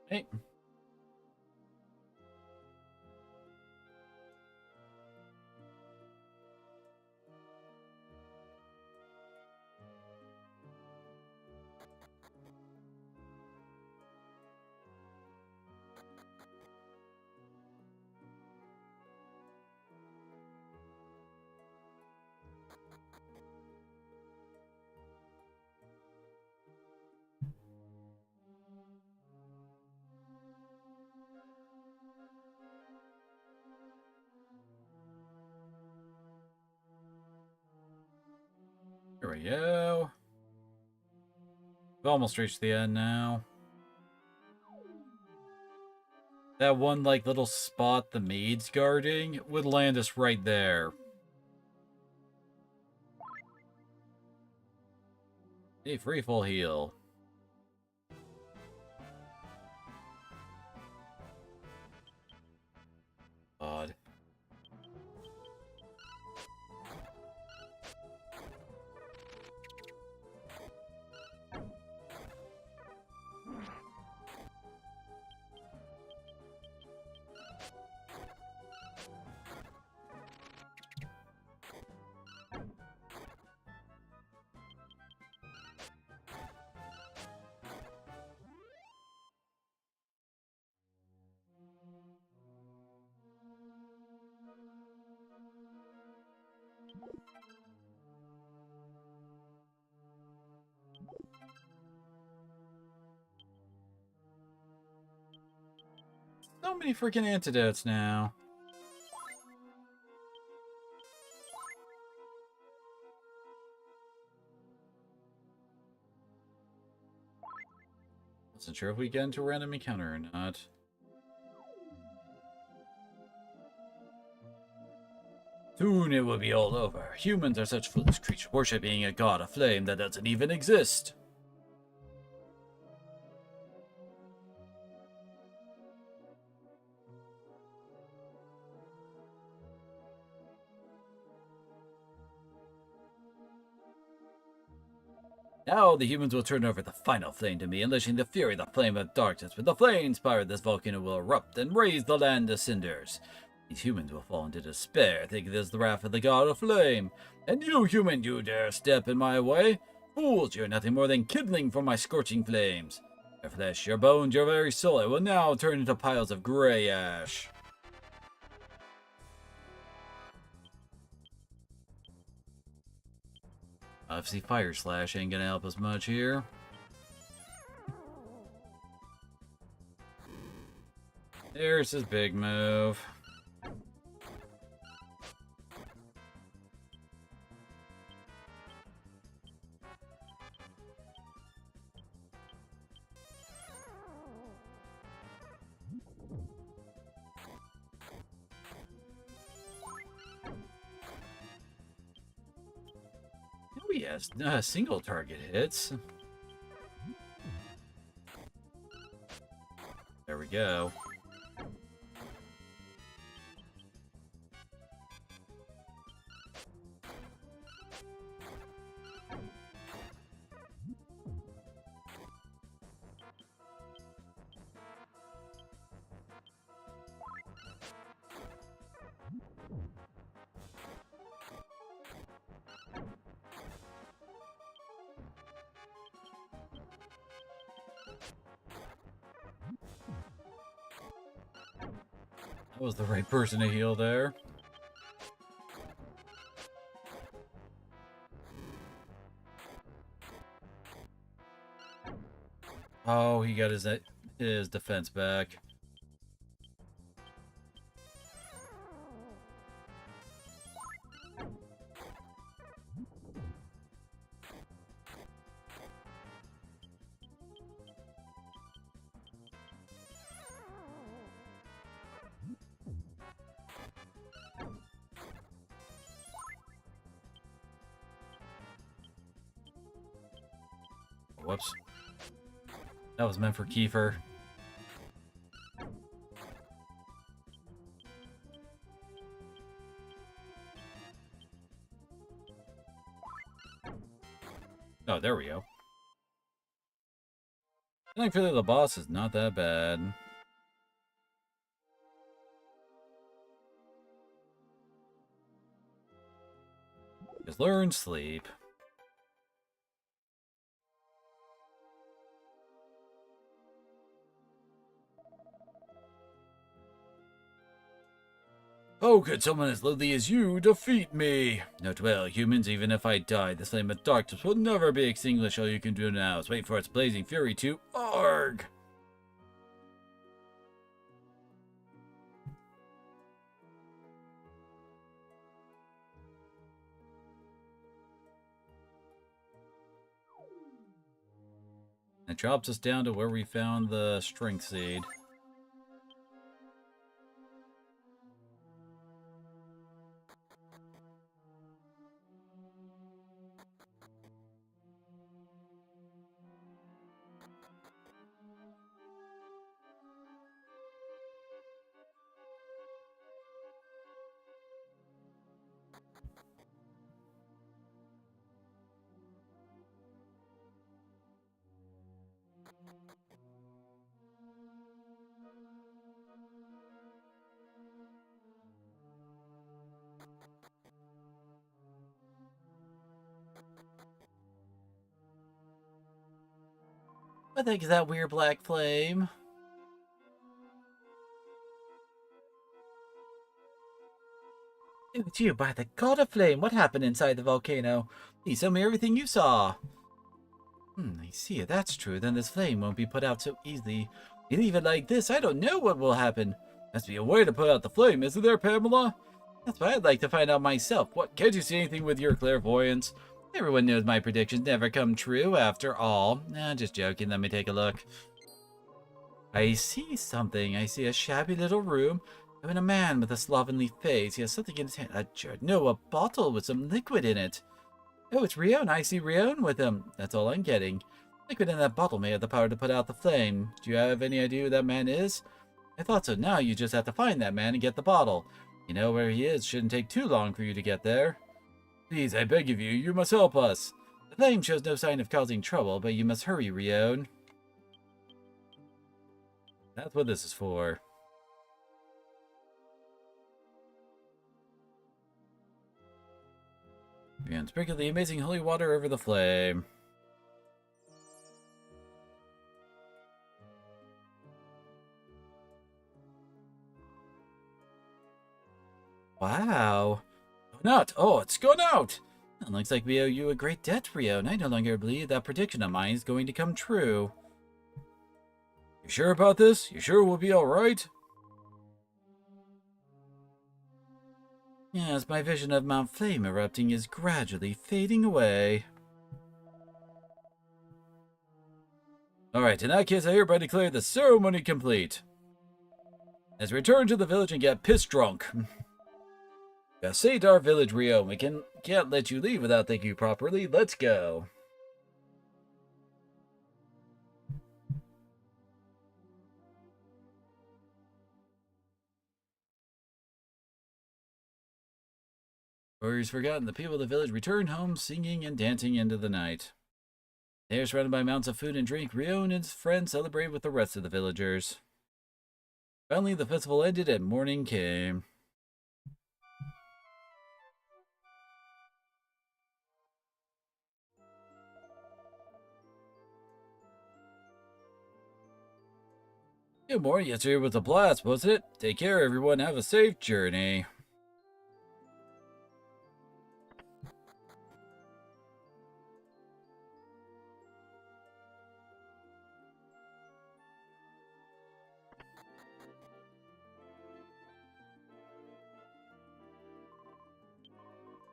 Hey. Here we go. We've almost reached the end now. That one, like, little spot the maid's guarding would land us right there. Hey, free full heal. God. So many freaking antidotes now. Wasn't sure if we get into a random encounter or not. Soon it will be all over. Humans are such foolish creatures, worshipping a god of flame that doesn't even exist. Now the humans will turn over the final flame to me, unleashing the fury of the flame of darkness. With the flame inspired, this volcano will erupt and raise the land to cinders. These humans will fall into despair, thinking this is the wrath of the god of flame. And you, human, you dare step in my way? Fools, you are nothing more than kindling for my scorching flames. Your flesh, your bones, your very soul, I will now turn into piles of gray ash. Obviously, Fire Slash ain't gonna help us much here. There's his big move. Oh, he has single target hits. There we go. That was the right person to heal there. Oh, he got his defense back. Whoops. That was meant for Kiefer. Oh, there we go. Thankfully, the boss is not that bad. Just learn sleep. Oh, could someone as lowly as you defeat me? Note well, humans, even if I die, the flame of darkness will never be extinguished. All you can do now is wait for its blazing fury to ARG! It drops us down to where we found the strength seed. What the heck is that weird black flame? It's you, by the god of flame. What happened inside the volcano? Please tell me everything you saw. I see. If that's true, then this flame won't be put out so easily. You leave it like this, I don't know what will happen. Must be a way to put out the flame, isn't there, Pamela? That's what I'd like to find out myself. What, can't you see anything with your clairvoyance? Everyone knows my predictions never come true, after all. Nah, just joking. Let me take a look. I see something. I see a shabby little room. And a man with a slovenly face. He has something in his hand. A jar. No, a bottle with some liquid in it. Oh, it's Rion. I see Rion with him. That's all I'm getting. Liquid in that bottle may have the power to put out the flame. Do you have any idea who that man is? I thought so. Now you just have to find that man and get the bottle. You know where he is. Shouldn't take too long for you to get there. Please, I beg of you. You must help us. The flame shows no sign of causing trouble, but you must hurry, Rion. That's what this is for. And sprinkle the amazing holy water over the flame. Wow. Not. Oh, it's gone out. It looks like we owe you a great debt, Rio, and I no longer believe that prediction of mine is going to come true. You sure about this? You sure we'll be alright? Yes, my vision of Mount Flame erupting is gradually fading away. Alright, in that case, I hereby declare the ceremony complete. Let's return to the village and get pissed drunk. We have saved our village, Rio. We can't let you leave without thanking you properly. Let's go. Warriors forgotten, the people of the village return home singing and dancing into the night. They are surrounded by mounds of food and drink. Rio and his friends celebrate with the rest of the villagers. Finally, the festival ended and morning came. Good morning. Yesterday was a blast, wasn't it? Take care, everyone. Have a safe journey.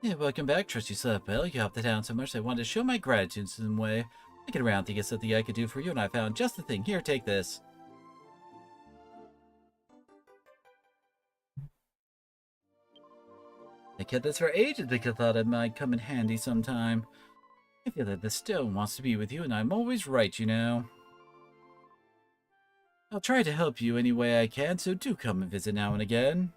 Yeah, welcome back, trusty Bell. You helped the town so much I wanted to show my gratitude in some way. Looking around, think it's something I could do for you, and I found just the thing. Here, take this. I kept this for ages because I thought it might come in handy sometime. I feel that the stone wants to be with you, and I'm always right, you know. I'll try to help you any way I can, so do come and visit now and again.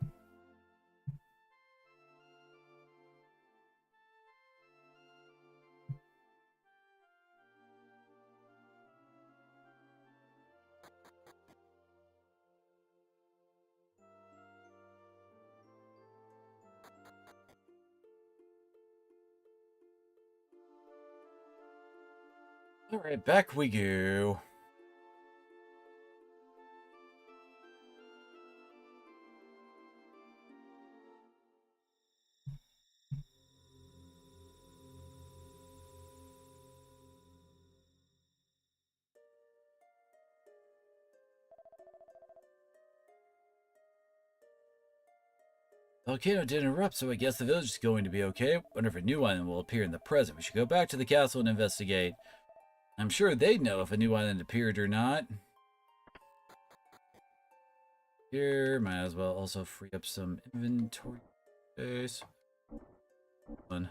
Alright, back we go. Volcano didn't erupt, so I guess the village is going to be okay. Wonder if a new one will appear in the present. We should go back to the castle and investigate. I'm sure they'd know if a new island appeared or not. Here, might as well also free up some inventory space. One.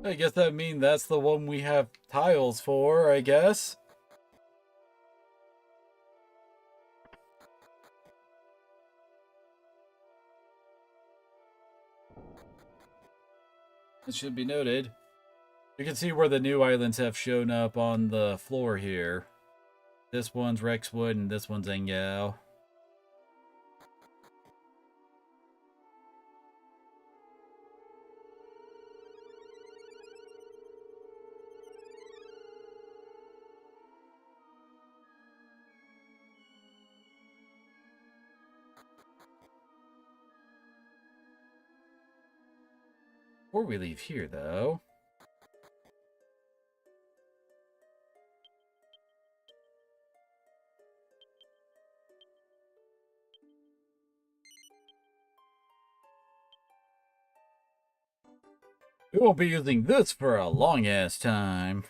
I guess that means that's the one we have tiles for, I guess. It should be noted. You can see where the new islands have shown up on the floor here. This one's Rexwood and this one's Engao. Before we leave here, though, we won't be using this for a long-ass time.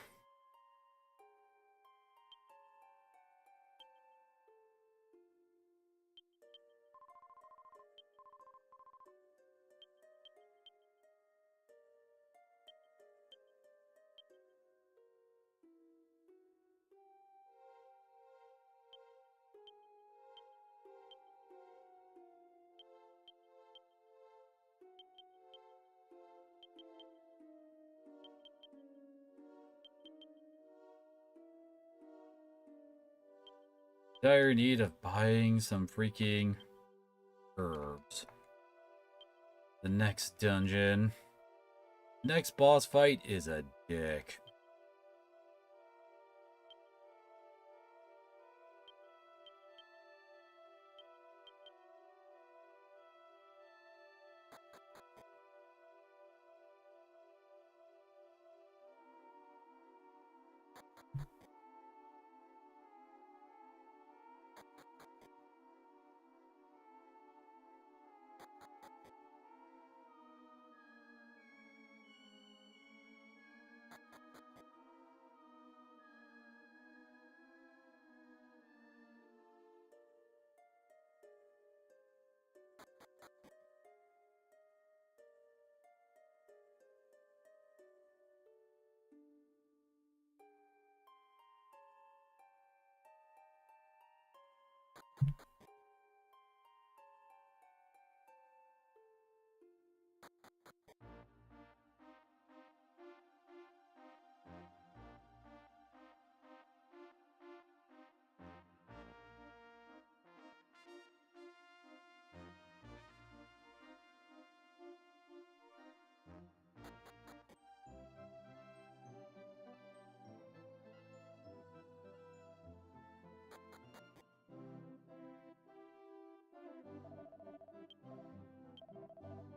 Dire need of buying some freaking herbs. The next dungeon. Next boss fight is a dick.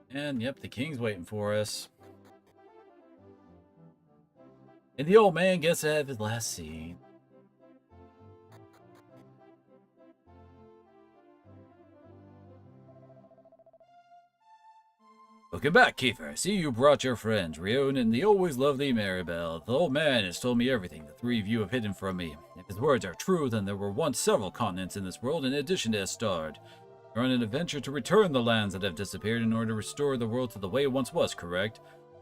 And yep, the king's waiting for us. And the old man gets to have his last scene. Welcome back, Kiefer. I see you brought your friends, Rion and the always lovely Maribel. The old man has told me everything the three of you have hidden from me. If his words are true, then there were once several continents in this world in addition to Astard. You're on an adventure to return the lands that have disappeared in order to restore the world to the way it once was, correct?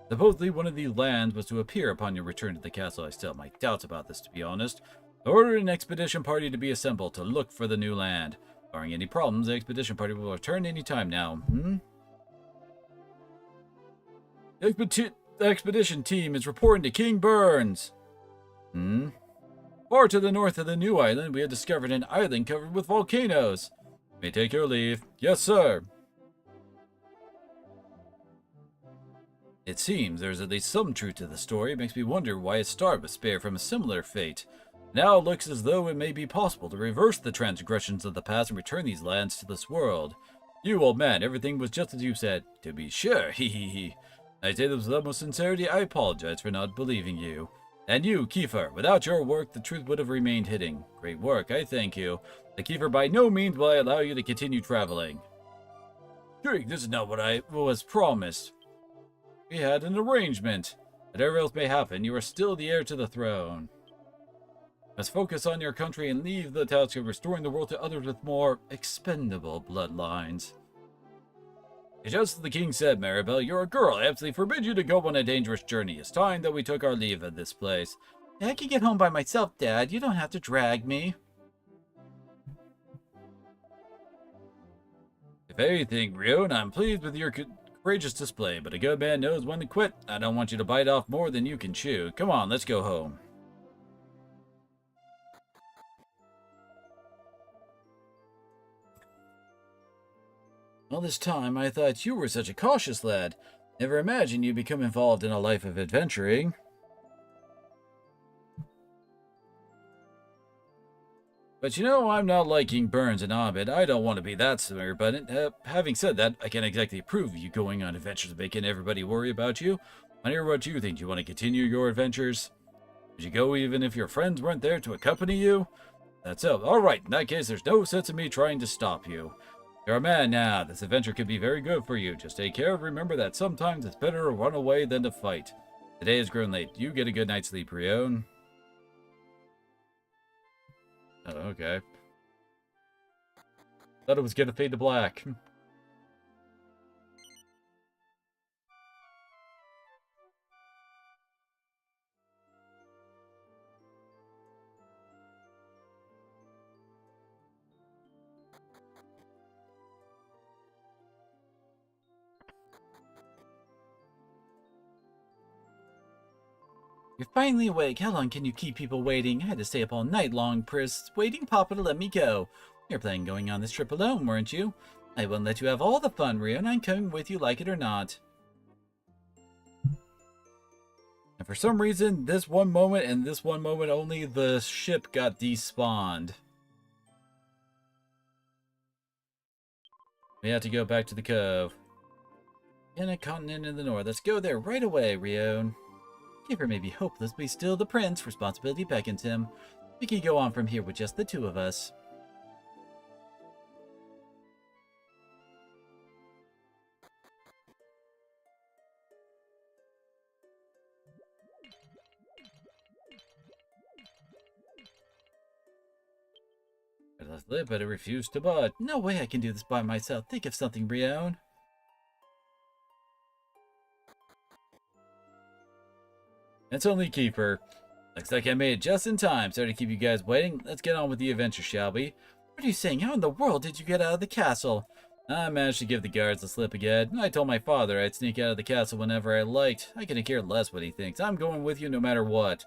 Supposedly one of these lands was to appear upon your return to the castle. I still have my doubts about this, to be honest. I ordered an expedition party to be assembled to look for the new land. Barring any problems, the expedition party will return any time now. The expedition team is reporting to King Burns. Far to the north of the new island, we have discovered an island covered with volcanoes. You may take your leave. Yes, sir. It seems there's at least some truth to the story. It makes me wonder why Astard was spared from a similar fate. Now it looks as though it may be possible to reverse the transgressions of the past and return these lands to this world. You, old man, everything was just as you said. To be sure, hee hee hee. I say this with utmost sincerity, I apologize for not believing you. And you, Kiefer, without your work, the truth would have remained hidden. Great work, I thank you. But Kiefer, by no means will I allow you to continue traveling. Drake, this is not what I was promised. We had an arrangement. Whatever else may happen, you are still the heir to the throne. Let's focus on your country and leave the task of restoring the world to others with more expendable bloodlines. Just as the king said, Maribel, you're a girl. I absolutely forbid you to go on a dangerous journey. It's time that we took our leave of this place. I can get home by myself, Dad. You don't have to drag me. If anything, Rion, I'm pleased with your courageous display, but a good man knows when to quit. I don't want you to bite off more than you can chew. Come on, let's go home. All this time, I thought you were such a cautious lad. Never imagined you'd become involved in a life of adventuring. But you know, I'm not liking Burns and Abed. I don't want to be that smart, but having said that, I can't exactly approve of you going on adventures and making everybody worry about you. I hear what you think. Do you want to continue your adventures? Would you go even if your friends weren't there to accompany you? That's so. Alright, in that case, there's no sense in me trying to stop you. You're a man now. This adventure could be very good for you. Just take care. Remember that sometimes it's better to run away than to fight. Today has grown late. You get a good night's sleep, Rion. Oh, okay. Thought it was gonna fade to black. You're finally awake. How long can you keep people waiting? I had to stay up all night long, Pris, waiting Papa to let me go. You're planning going on this trip alone, weren't you? I won't let you have all the fun, Rio, and I'm coming with you like it or not. And for some reason, this one moment and this one moment only, the ship got despawned. We have to go back to the cove. In a continent in the north. Let's go there right away, Rio. Kiefer may be hopeless, but he's still the prince. Responsibility beckons him. We can go on from here with just the two of us. Let's live, but I refuse to bud. No way I can do this by myself. Think of something, Rion. It's only Kiefer. Looks like I made it just in time. Sorry to keep you guys waiting. Let's get on with the adventure, shall we? What are you saying? How in the world did you get out of the castle? I managed to give the guards the slip again. I told my father I'd sneak out of the castle whenever I liked. I couldn't care less what he thinks. I'm going with you no matter what.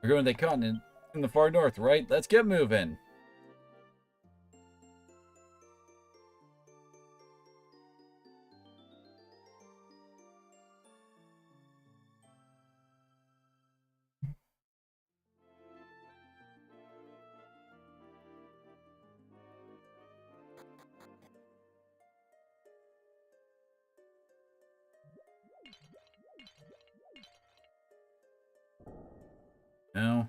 We're going to the continent in the far north, right? Let's get moving. No.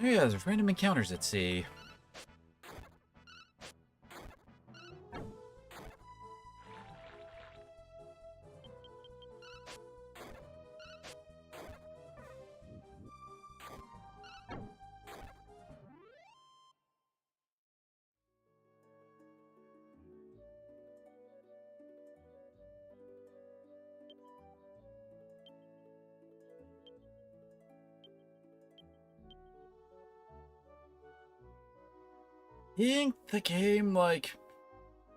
Yeah, there's random encounters at sea. I think the game, like,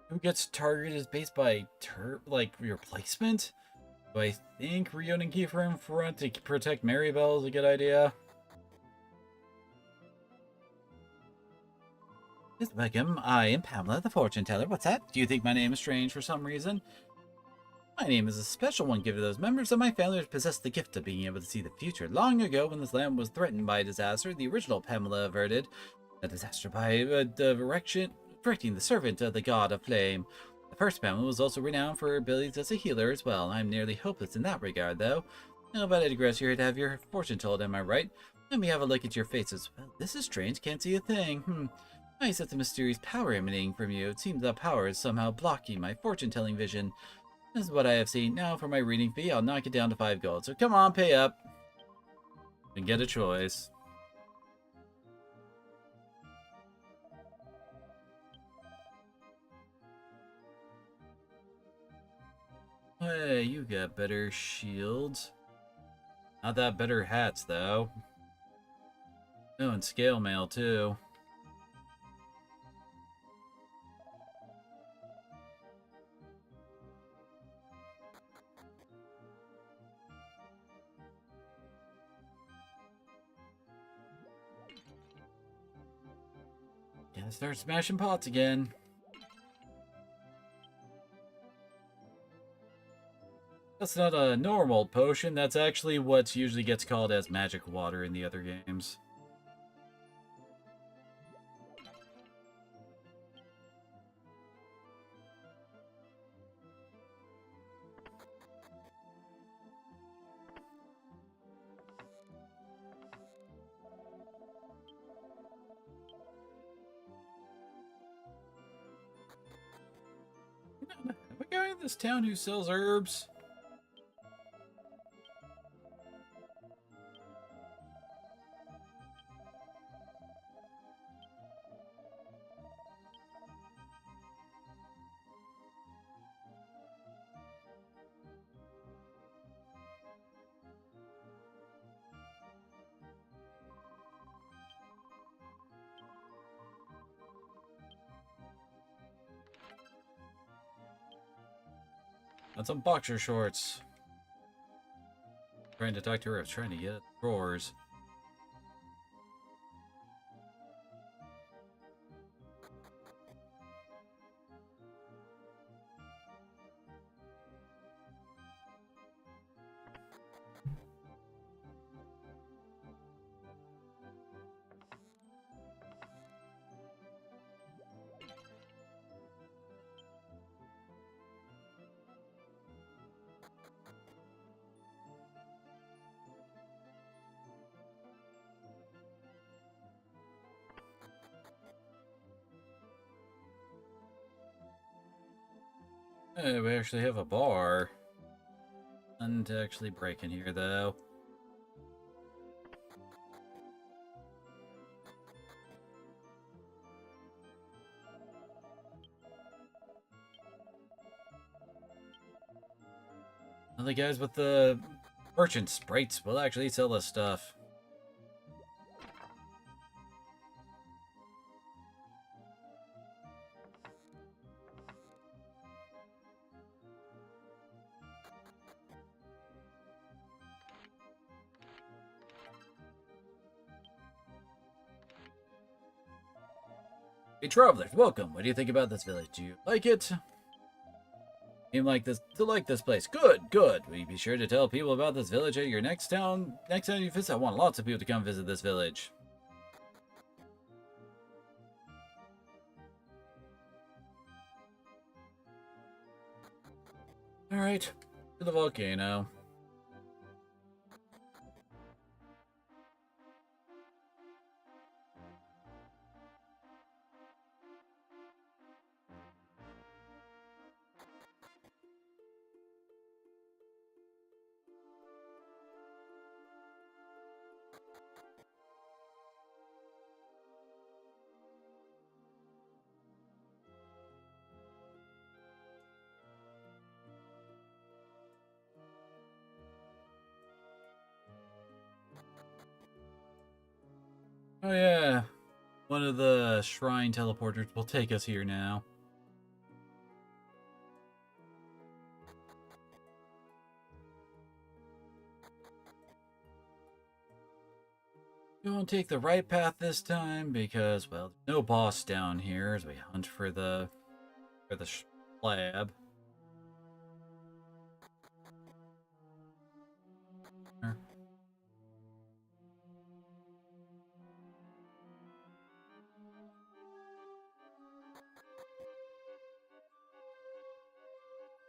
who gets targeted is based by, your placement? So I think Rion and Kiefer in front to protect Maribel is a good idea. Yes, welcome. I am Pamela, the fortune teller. What's that? Do you think my name is strange for some reason? My name is a special one given to those members of my family who possess the gift of being able to see the future. Long ago, when this land was threatened by a disaster, the original Pamela averted a disaster by directing the servant of the god of flame. The first Pamela was also renowned for her abilities as a healer as well. I'm nearly hopeless in that regard, though. Now, but I digress. You're here to have your fortune told, am I right? Let me have a look at your face as well. This is strange. Can't see a thing. I sense a mysterious power emanating from you. It seems that power is somehow blocking my fortune-telling vision. This is what I have seen. Now for my reading fee, I'll knock it down to 5 gold. So come on, pay up. And get a choice. Hey, you got better shields. Not that better hats, though. Oh, and scale mail, too. Gotta start smashing pots again. That's not a normal potion. That's actually what usually gets called as magic water in the other games. Have a guy in this town who sells herbs? And some boxer shorts. Trying to talk to her, I was trying to get drawers. Hey, we actually have a bar. Nothing to actually break in here, though. Well, the guys with the merchant sprites will actually sell us stuff. Hey, travelers, welcome. What do you think about this village? Do you like it? You like this place? Good, good. Will you be sure to tell people about this village at your next time you visit? I want lots of people to come visit this village. Alright, to the volcano. Oh yeah, one of the shrine teleporters will take us here now. We won't take the right path this time because, well, there's no boss down here as we hunt for the slab.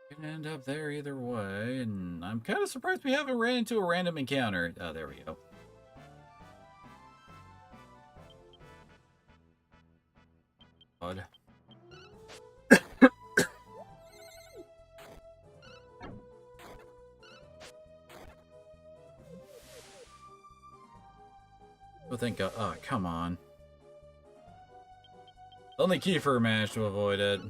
Could end up there either way, and I'm kind of surprised we haven't ran into a random encounter. Oh, there we go. Odd. Oh, thank God. Oh, come on. Only Kiefer managed to avoid it.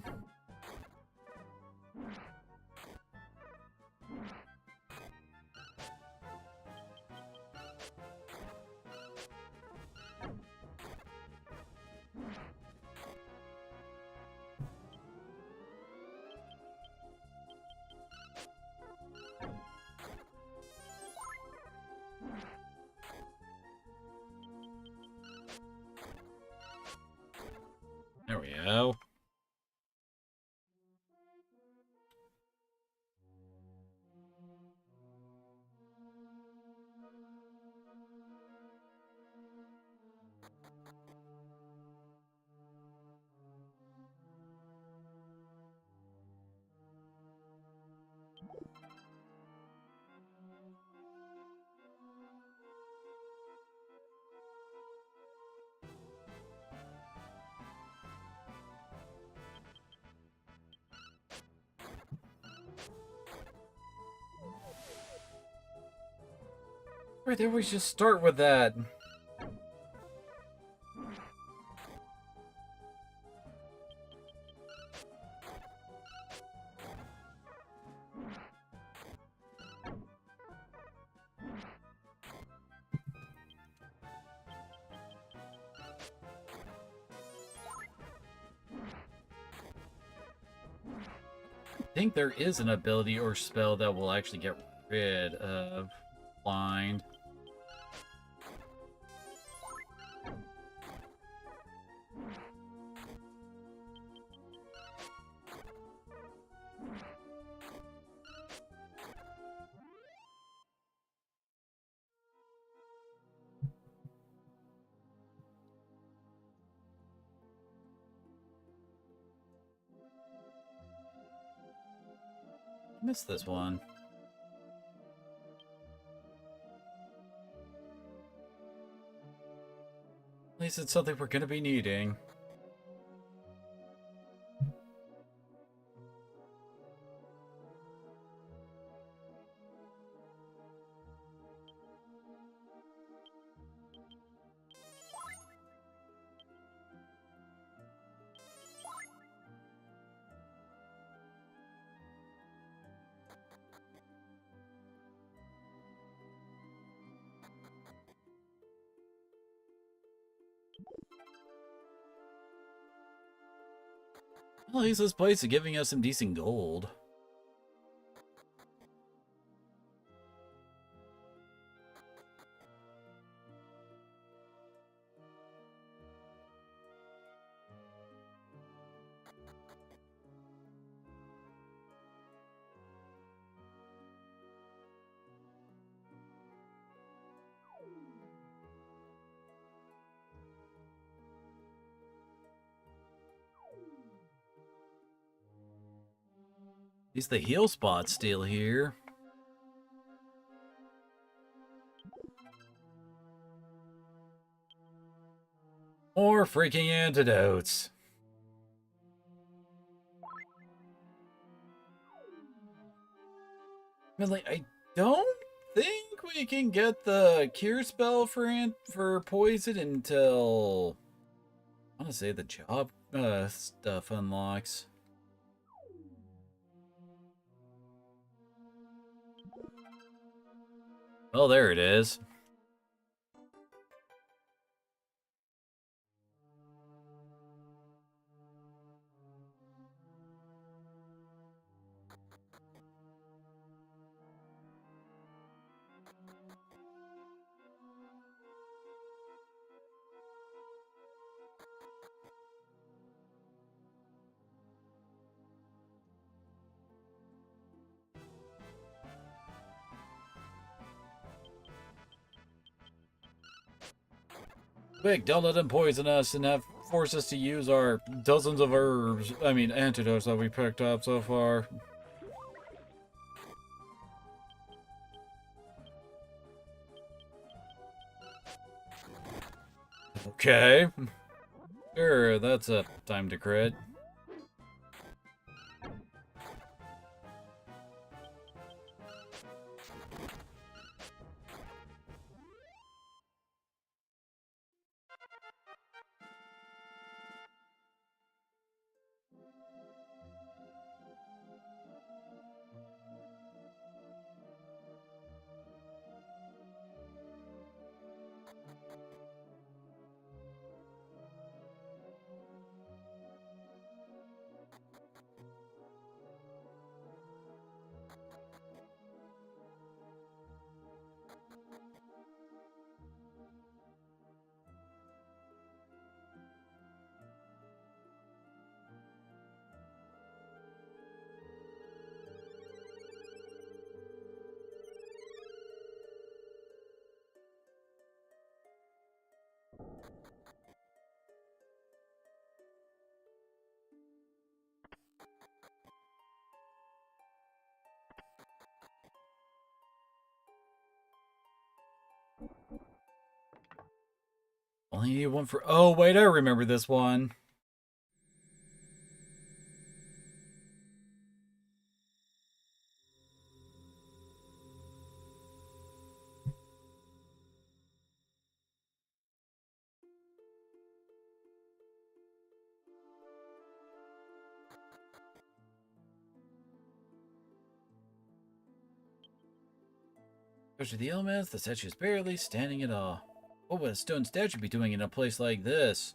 There we go. Right there, we should start with that. I think there is an ability or spell that will actually get rid of blind. I missed this one. At least it's something we're gonna be needing. Well, at least this place is giving us some decent gold. At least the heal spot's still here. More freaking antidotes. But like, I don't think we can get the cure spell for poison until I want to say the job stuff unlocks. Oh, there it is. Quick, don't let them poison us and have force us to use our dozens of herbs. I mean, antidotes that we picked up so far. Okay. Sure, that's a time to crit. Only need one for... Oh, wait, I remember this one. Especially the elements, the statue is barely standing at all. What would a stone statue be doing in a place like this?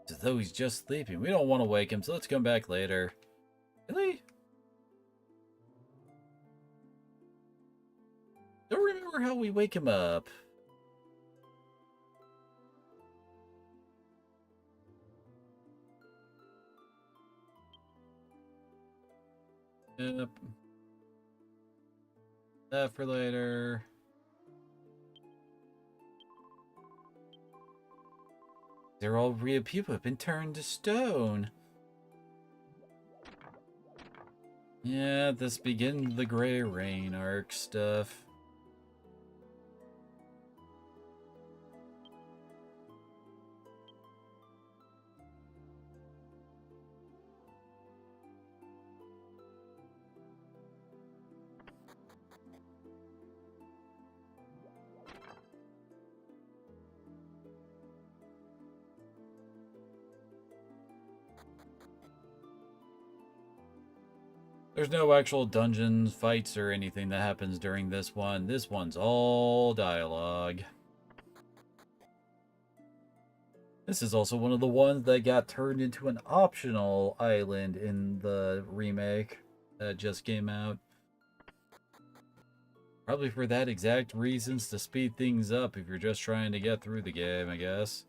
It's as though he's just sleeping. We don't want to wake him, so let's come back later. Really? Don't remember how we wake him up. Yep. That for later. They're all real people have been turned to stone. Yeah, this begins the Gray Rain arc stuff. There's no actual dungeons, fights, or anything that happens during this one. This one's all dialogue. This is also one of the ones that got turned into an optional island in the remake that just came out. Probably for that exact reasons, to speed things up if you're just trying to get through the game, I guess.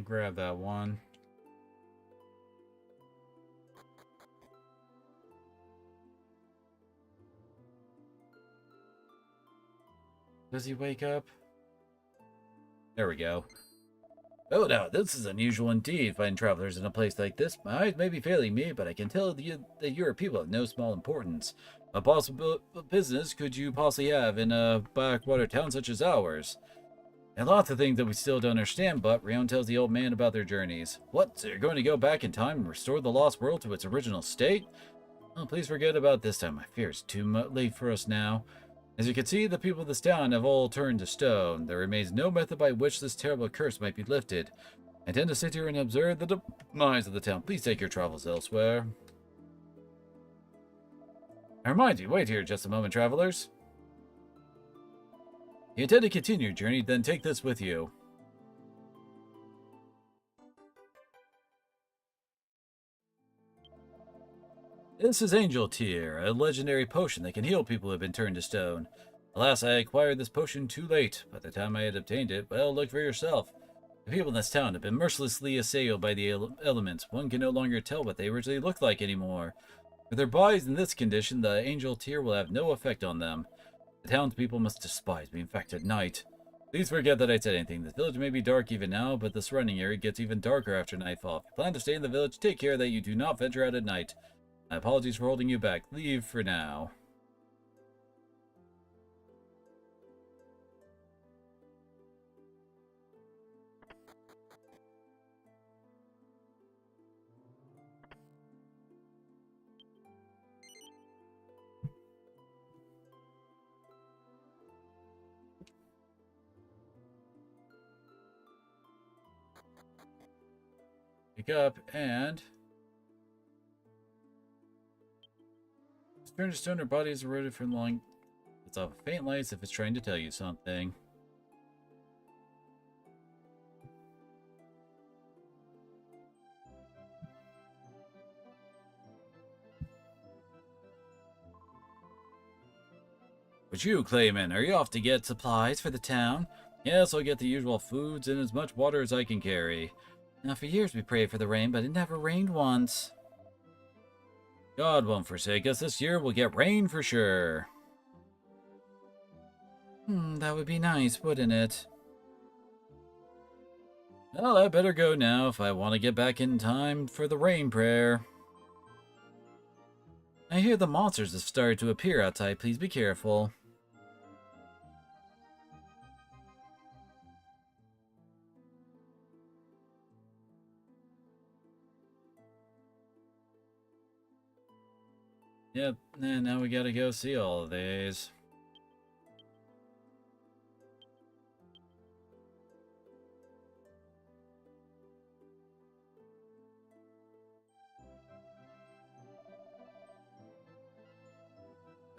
Grab that one. Does he wake up? There we go. Oh, now, this is unusual indeed, finding travelers in a place like this. My eyes may be failing me, but I can tell you that you are people of no small importance. A possible business could you possibly have in a backwater town such as ours? And lots of things that we still don't understand, but Rion tells the old man about their journeys. What? So you're going to go back in time and restore the lost world to its original state? Oh, please forget about this time. I fear it's too late for us now. As you can see, the people of this town have all turned to stone. There remains no method by which this terrible curse might be lifted. I intend to sit here and observe the demise of the town. Please take your travels elsewhere. I remind you, wait here just a moment, travelers. You intend to continue your journey, then take this with you. This is Angel Tear, a legendary potion that can heal people who have been turned to stone. Alas, I acquired this potion too late. By the time I had obtained it, well, look for yourself. The people in this town have been mercilessly assailed by the elements. One can no longer tell what they originally looked like anymore. With their bodies in this condition, the Angel Tear will have no effect on them. The townspeople must despise me, in fact, at night. Please forget that I said anything. This village may be dark even now, but the surrounding area gets even darker after nightfall. If you plan to stay in the village, take care that you do not venture out at night. My apologies for holding you back. Leave for now. Pick up and... Turn to stone, her body is eroded from long... It's off faint lights if it's trying to tell you something. But you, Clayman, are you off to get supplies for the town? Yes, I'll get the usual foods and as much water as I can carry. Now, for years we prayed for the rain, but it never rained once. God won't forsake us. This year we'll get rain for sure. That would be nice, wouldn't it? Well, I better go now if I want to get back in time for the rain prayer. I hear the monsters have started to appear outside. Please be careful. Yep, and now we gotta go see all of these.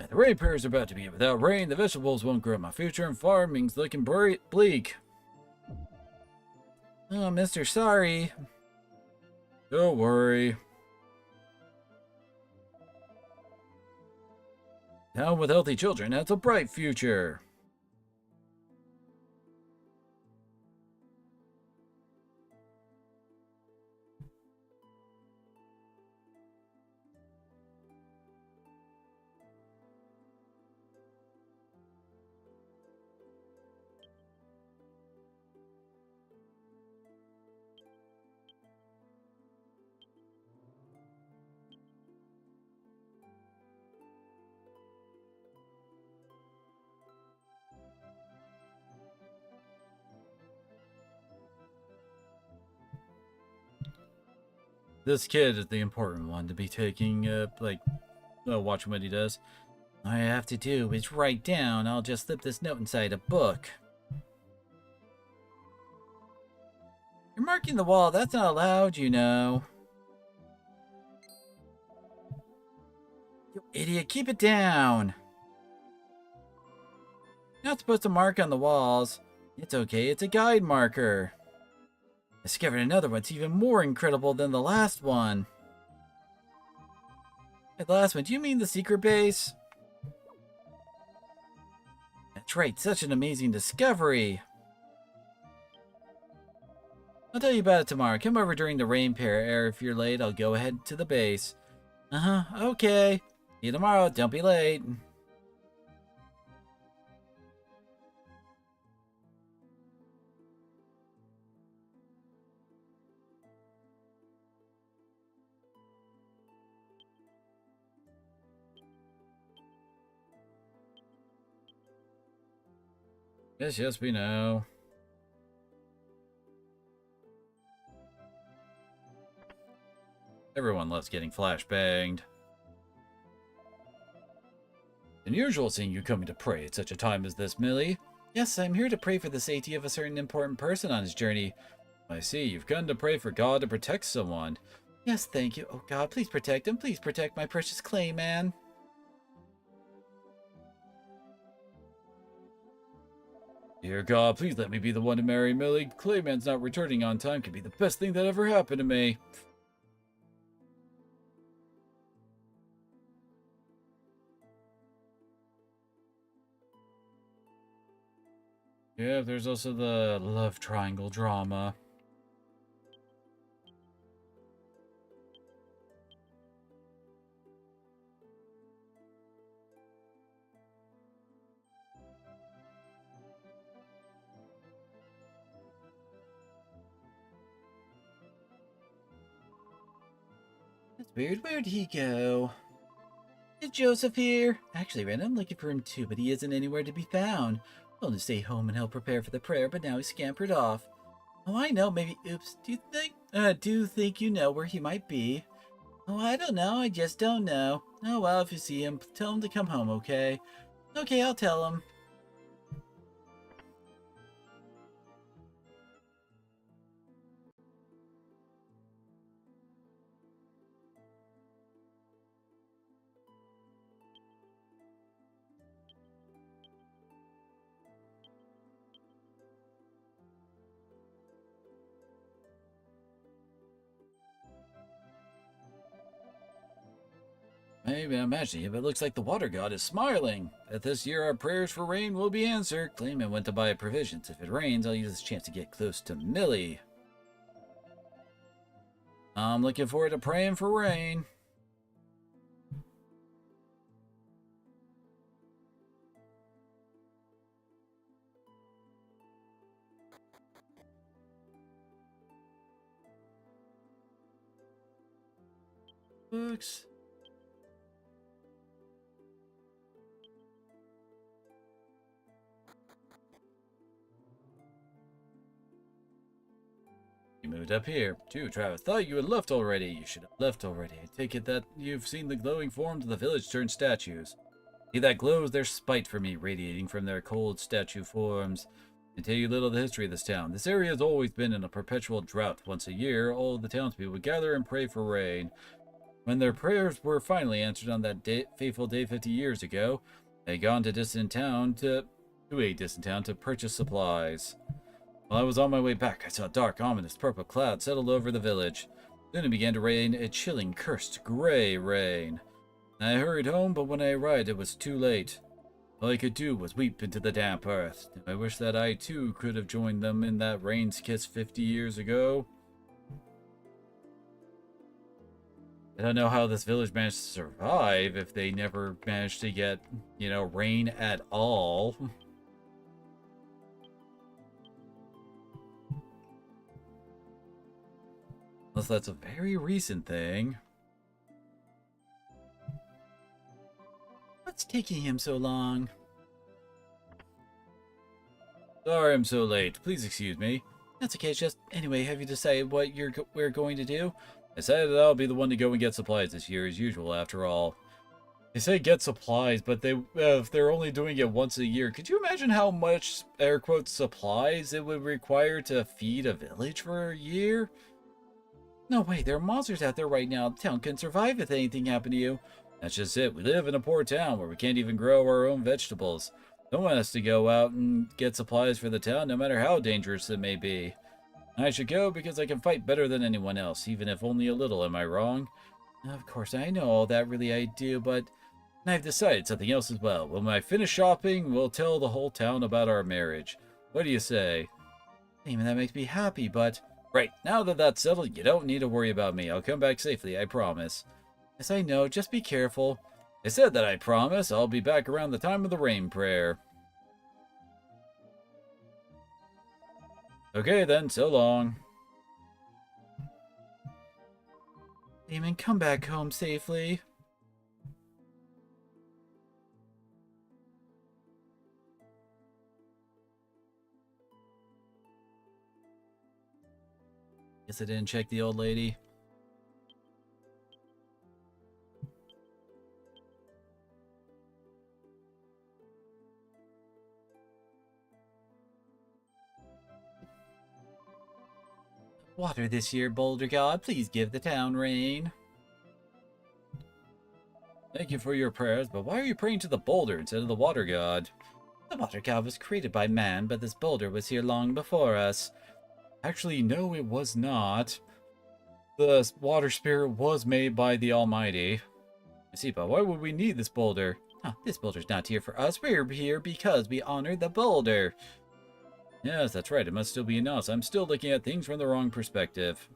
The rain prayers are about to be. Without rain, the vegetables won't grow. My future in farming's looking bleak. Oh, Mr. Sorry. Don't worry. Town with healthy children has a bright future. This kid is the important one to be taking, watching what he does. All I have to do is write down. I'll just slip this note inside a book. You're marking the wall. That's not allowed, you know. You idiot. Keep it down. You're not supposed to mark on the walls. It's okay. It's a guide marker. I discovered another one. It's even more incredible than the last one. Hey, the last one. Do you mean the secret base? That's right. Such an amazing discovery. I'll tell you about it tomorrow. Come over during the rain prayer. If you're late, I'll go ahead to the base. Okay. See you tomorrow. Don't be late. Yes, we know. Everyone loves getting flashbanged. Unusual seeing you coming to pray at such a time as this, Millie. Yes, I'm here to pray for the safety of a certain important person on his journey. I see, you've come to pray for God to protect someone. Yes, thank you. Oh God, please protect him. Please protect my precious Clayman. Dear God, please let me be the one to marry Millie. Clayman's not returning on time could be the best thing that ever happened to me. Yeah, there's also the love triangle drama. That's weird. Where'd he go? Is Joseph here? Actually, Ren, I'm looking for him too, but he isn't anywhere to be found. Told him to stay home and help prepare for the prayer, but now he's scampered off. Oh, I know. Maybe. Oops. Do you think you know where he might be? Oh, I don't know. I just don't know. Oh well, if you see him, tell him to come home, okay? Okay, I'll tell him. Maybe I'm imagining it, but it looks like the water god is smiling. That this year our prayers for rain will be answered. Clayman went to buy provisions. If it rains, I'll use this chance to get close to Millie. I'm looking forward to praying for rain. Books. You moved up here. Too, Travis. Thought you had left already. You should have left already. I take it that you've seen the glowing forms of the village turn statues. See that glows their spite for me, radiating from their cold statue forms. I tell you little of the history of this town. This area has always been in a perpetual drought. Once a year, all of the townspeople would gather and pray for rain. When their prayers were finally answered on that fateful day 50 years ago, they had gone to a distant town to purchase supplies. While I was on my way back, I saw a dark, ominous purple cloud settle over the village. Soon it began to rain, a chilling, cursed, gray rain. I hurried home, but when I arrived, it was too late. All I could do was weep into the damp earth. I wish that I, too, could have joined them in that rain's kiss 50 years ago. I don't know how this village managed to survive if they never managed to get, rain at all. Unless that's a very recent thing. What's taking him so long? Sorry I'm so late. Please excuse me. That's okay. Just anyway, have you decided what we're going to do? I decided that I'll be the one to go and get supplies this year, as usual. After all, they say get supplies, but if they're only doing it once a year, could you imagine how much air quotes supplies it would require to feed a village for a year? No way, there are monsters out there right now. The town couldn't survive if anything happened to you. That's just it. We live in a poor town where we can't even grow our own vegetables. No one has to go out and get supplies for the town, no matter how dangerous it may be. I should go because I can fight better than anyone else, even if only a little, am I wrong? Of course, I know all that, really I do, but I've decided something else as well. When I finish shopping, we'll tell the whole town about our marriage. What do you say? Even that makes me happy, but... Right, now that that's settled, you don't need to worry about me. I'll come back safely, I promise. Yes, I know, just be careful. I said that I promise. I'll be back around the time of the rain prayer. Okay then, so long. Damon, come back home safely. Guess I didn't check the old lady. Water this year, Boulder God. Please give the town rain. Thank you for your prayers, but why are you praying to the boulder instead of the water god? The water god was created by man, but this boulder was here long before us. Actually, no, it was not. The water spirit was made by the Almighty. I see, but why would we need this boulder? Huh, this boulder's not here for us. We're here because we honor the boulder. Yes, that's right. It must still be in us. I'm still looking at things from the wrong perspective.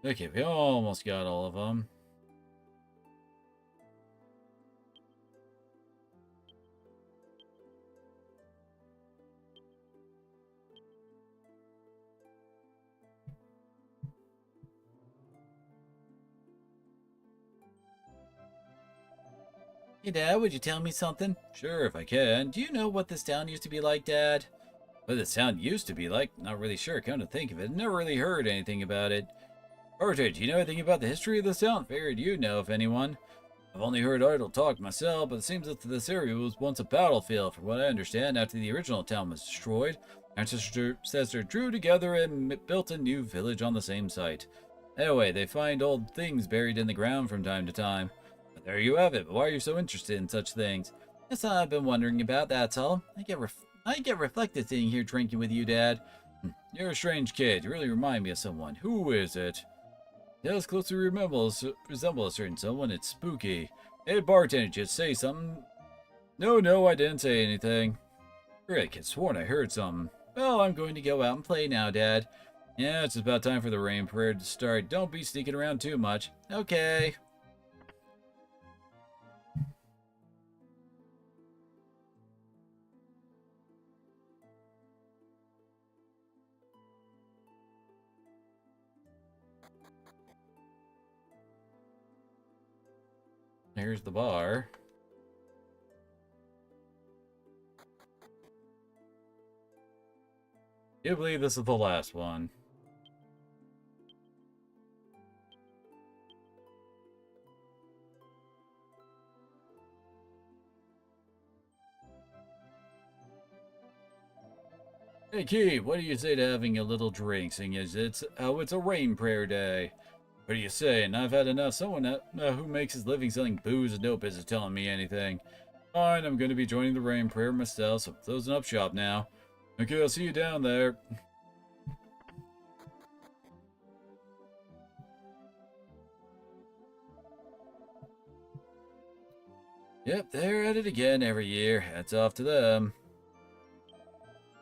Okay, we almost got all of them. Hey, Dad, would you tell me something? Sure, if I can. Do you know what this town used to be like, Dad? What this town used to be like? Not really sure. Come to think of it, never really heard anything about it. Archer, do you know anything about the history of this town? Figured you know, if anyone. I've only heard idle talk myself, but it seems that this area was once a battlefield. From what I understand, after the original town was destroyed, ancestors drew together and built a new village on the same site. Anyway, they find old things buried in the ground from time to time. But there you have it. But why are you so interested in such things? That's all I've been wondering about, that's all. I get reflected sitting here drinking with you, Dad. You're a strange kid. You really remind me of someone. Who is it? It does closely resemble a certain someone. It's spooky. Hey, bartender, just say something. No, I didn't say anything. Really, I could sworn I heard something. Well, I'm going to go out and play now, Dad. Yeah, it's about time for the rain parade to start. Don't be sneaking around too much. Okay. Here's the bar. I believe this is the last one. Hey, Keith, what do you say to having a little drink, seeing as it's a rain prayer day? What are you saying? I've had enough. Someone who makes his living selling booze is no business telling me anything. Fine, I'm going to be joining the rain prayer myself, so closing up shop now. Okay, I'll see you down there. Yep, they're at it again every year. Hats off to them.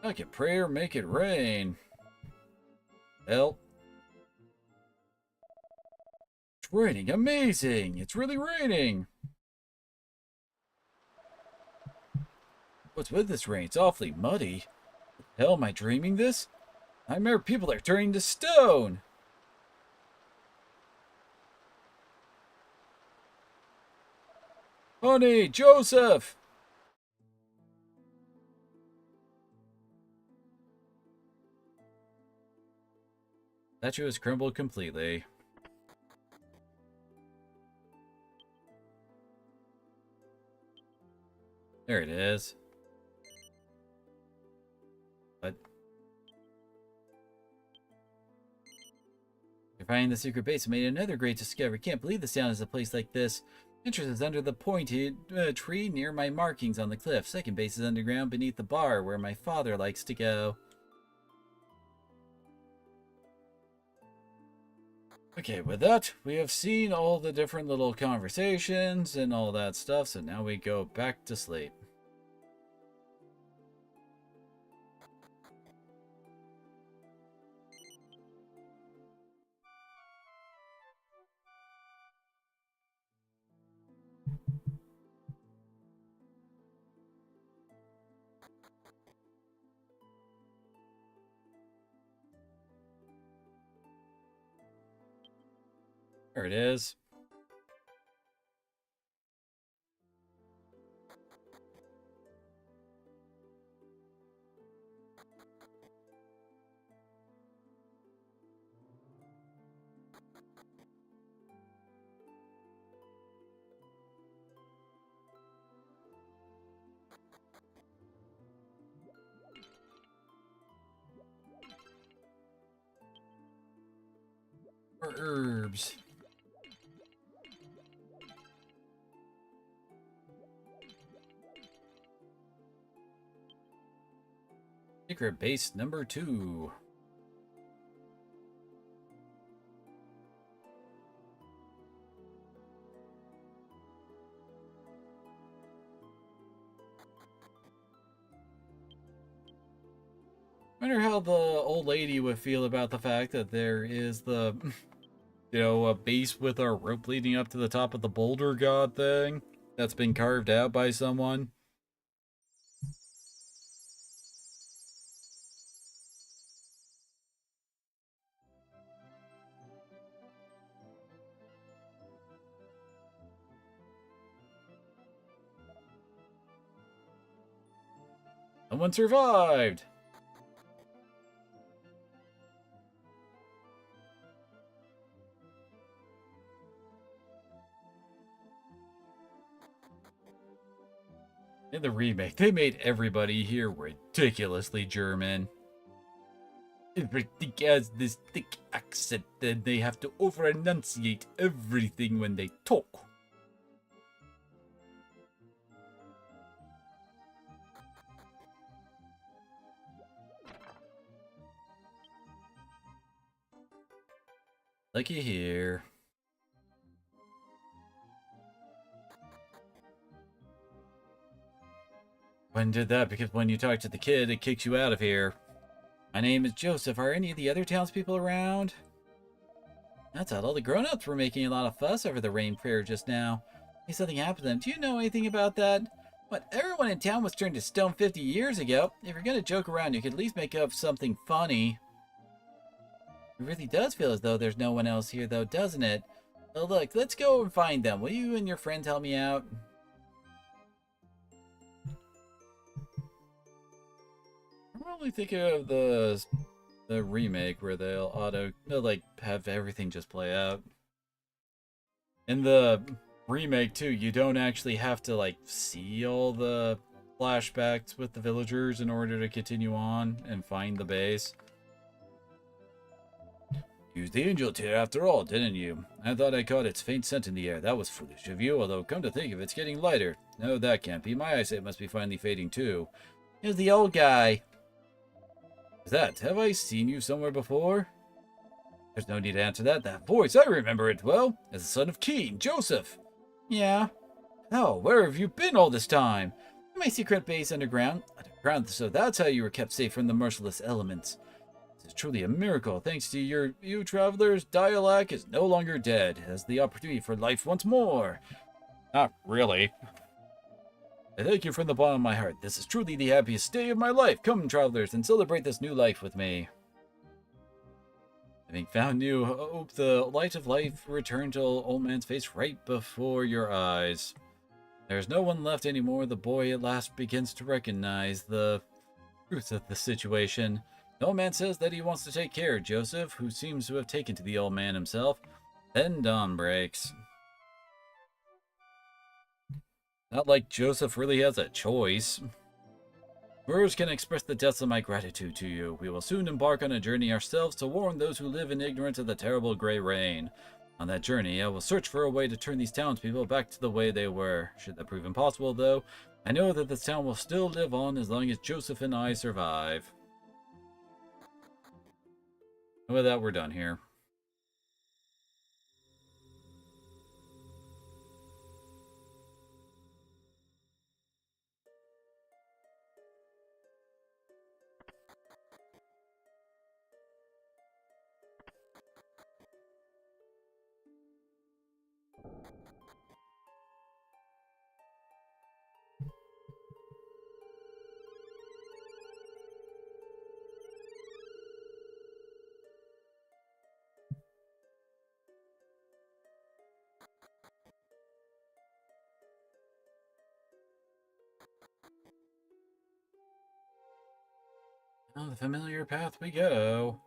Make it prayer, make it rain. Well, it's raining. Amazing! It's really raining! What's with this rain? It's awfully muddy. Hell, am I dreaming this? Nightmare people are turning to stone! Honey, Joseph! Statue has crumbled completely. There it is. What? You're finding the secret base and made another great discovery. Can't believe this town is a place like this. Entrance is under the pointed tree near my markings on the cliff. Second base is underground beneath the bar where my father likes to go. Okay, with that, we have seen all the different little conversations and all that stuff, so now we go back to sleep. There it is. Or herbs. Secret base number 2. Wonder how the old lady would feel about the fact that there is the, a base with our rope leading up to the top of the boulder god thing that's been carved out by someone. Someone survived! In the remake, they made everybody here ridiculously German. Everything has this thick accent, and they have to over-enunciate everything when they talk. Looky here. When did that? Because when you talk to the kid, it kicks you out of here. My name is Joseph. Are any of the other townspeople around? I thought all the grown-ups were making a lot of fuss over the rain prayer just now. Hey, something happened to them. Do you know anything about that? What, everyone in town was turned to stone 50 years ago. If you're gonna joke around, you could at least make up something funny. It really does feel as though there's no one else here, though, doesn't it? Well, look, let's go and find them. Will you and your friends help me out? I'm only thinking of the remake where they'll have everything just play out. In the remake too, you don't actually have to see all the flashbacks with the villagers in order to continue on and find the base. Used the angel tear after all, didn't you? I thought I caught its faint scent in the air. That was foolish of you, although come to think of it, it's getting lighter. No, that can't be. My eyesight must be finally fading too. Here's the old guy. Is that? Have I seen you somewhere before? There's no need to answer that. That voice, I remember it well. As the son of Keen, Joseph. Yeah. Oh, where have you been all this time? In my secret base underground. Underground, so that's how you were kept safe from the merciless elements. This is truly a miracle. Thanks to you travelers, Dialak is no longer dead. Has the opportunity for life once more. Not really. I thank you from the bottom of my heart. This is truly the happiest day of my life. Come, travelers, and celebrate this new life with me. Having found new hope, the light of life returned to old man's face right before your eyes. There's no one left anymore. The boy at last begins to recognize the truth of the situation. The old man says that he wants to take care of Joseph, who seems to have taken to the old man himself. Then dawn breaks. Not like Joseph really has a choice. Words can express the depths of my gratitude to you. We will soon embark on a journey ourselves to warn those who live in ignorance of the terrible gray rain. On that journey, I will search for a way to turn these townspeople back to the way they were. Should that prove impossible, though, I know that this town will still live on as long as Joseph and I survive. And with that, we're done here. On the familiar path we go.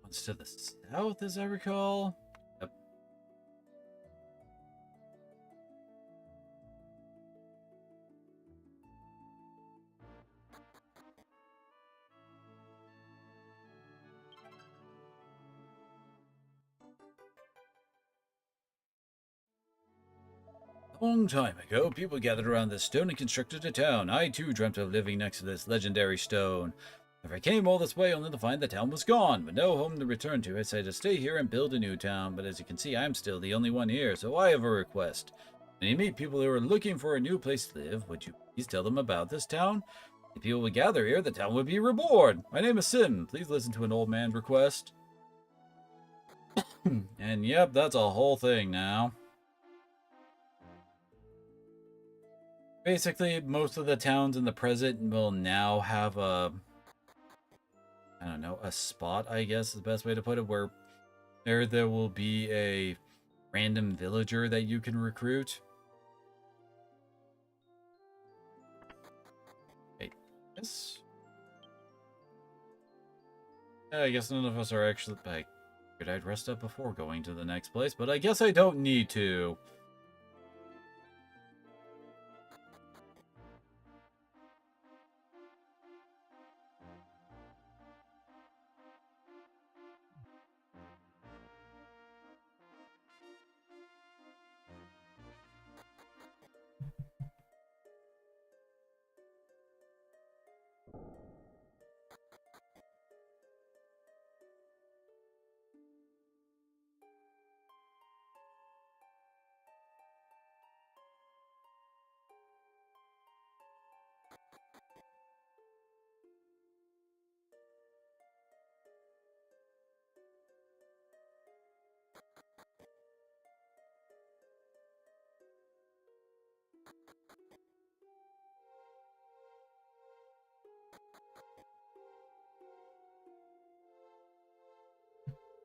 It's to the south, as I recall. Yep. A long time ago, people gathered around this stone and constructed a town. I too dreamt of living next to this legendary stone. If I came all this way only to find the town was gone, with no home to return to, I decided to stay here and build a new town. But as you can see, I'm still the only one here, so I have a request. When you meet people who are looking for a new place to live, would you please tell them about this town? If people would gather here, the town would be reborn. My name is Sim. Please listen to an old man request. And yep, that's a whole thing now. Basically, most of the towns in the present will now have a, I don't know, a spot, I guess is the best way to put it, where there will be a random villager that you can recruit. Wait, yes? Yeah, I guess none of us are actually, like, I'd rest up before going to the next place, but I guess I don't need to.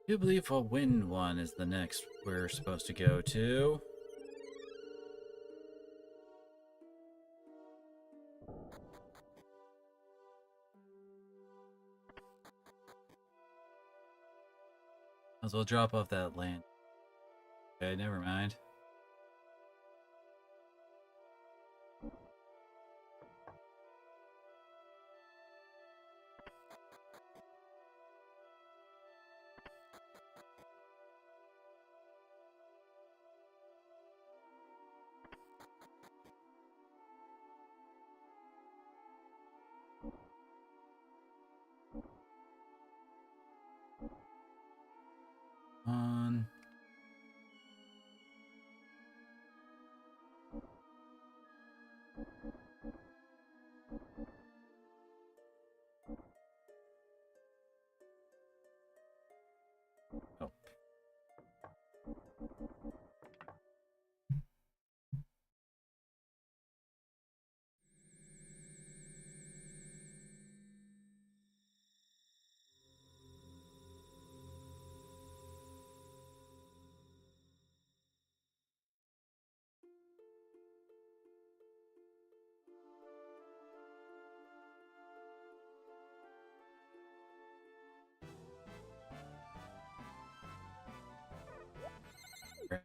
I believe a wind one is the next we're supposed to go to. Might as well drop off that land. Okay, never mind. On. Oh. Right.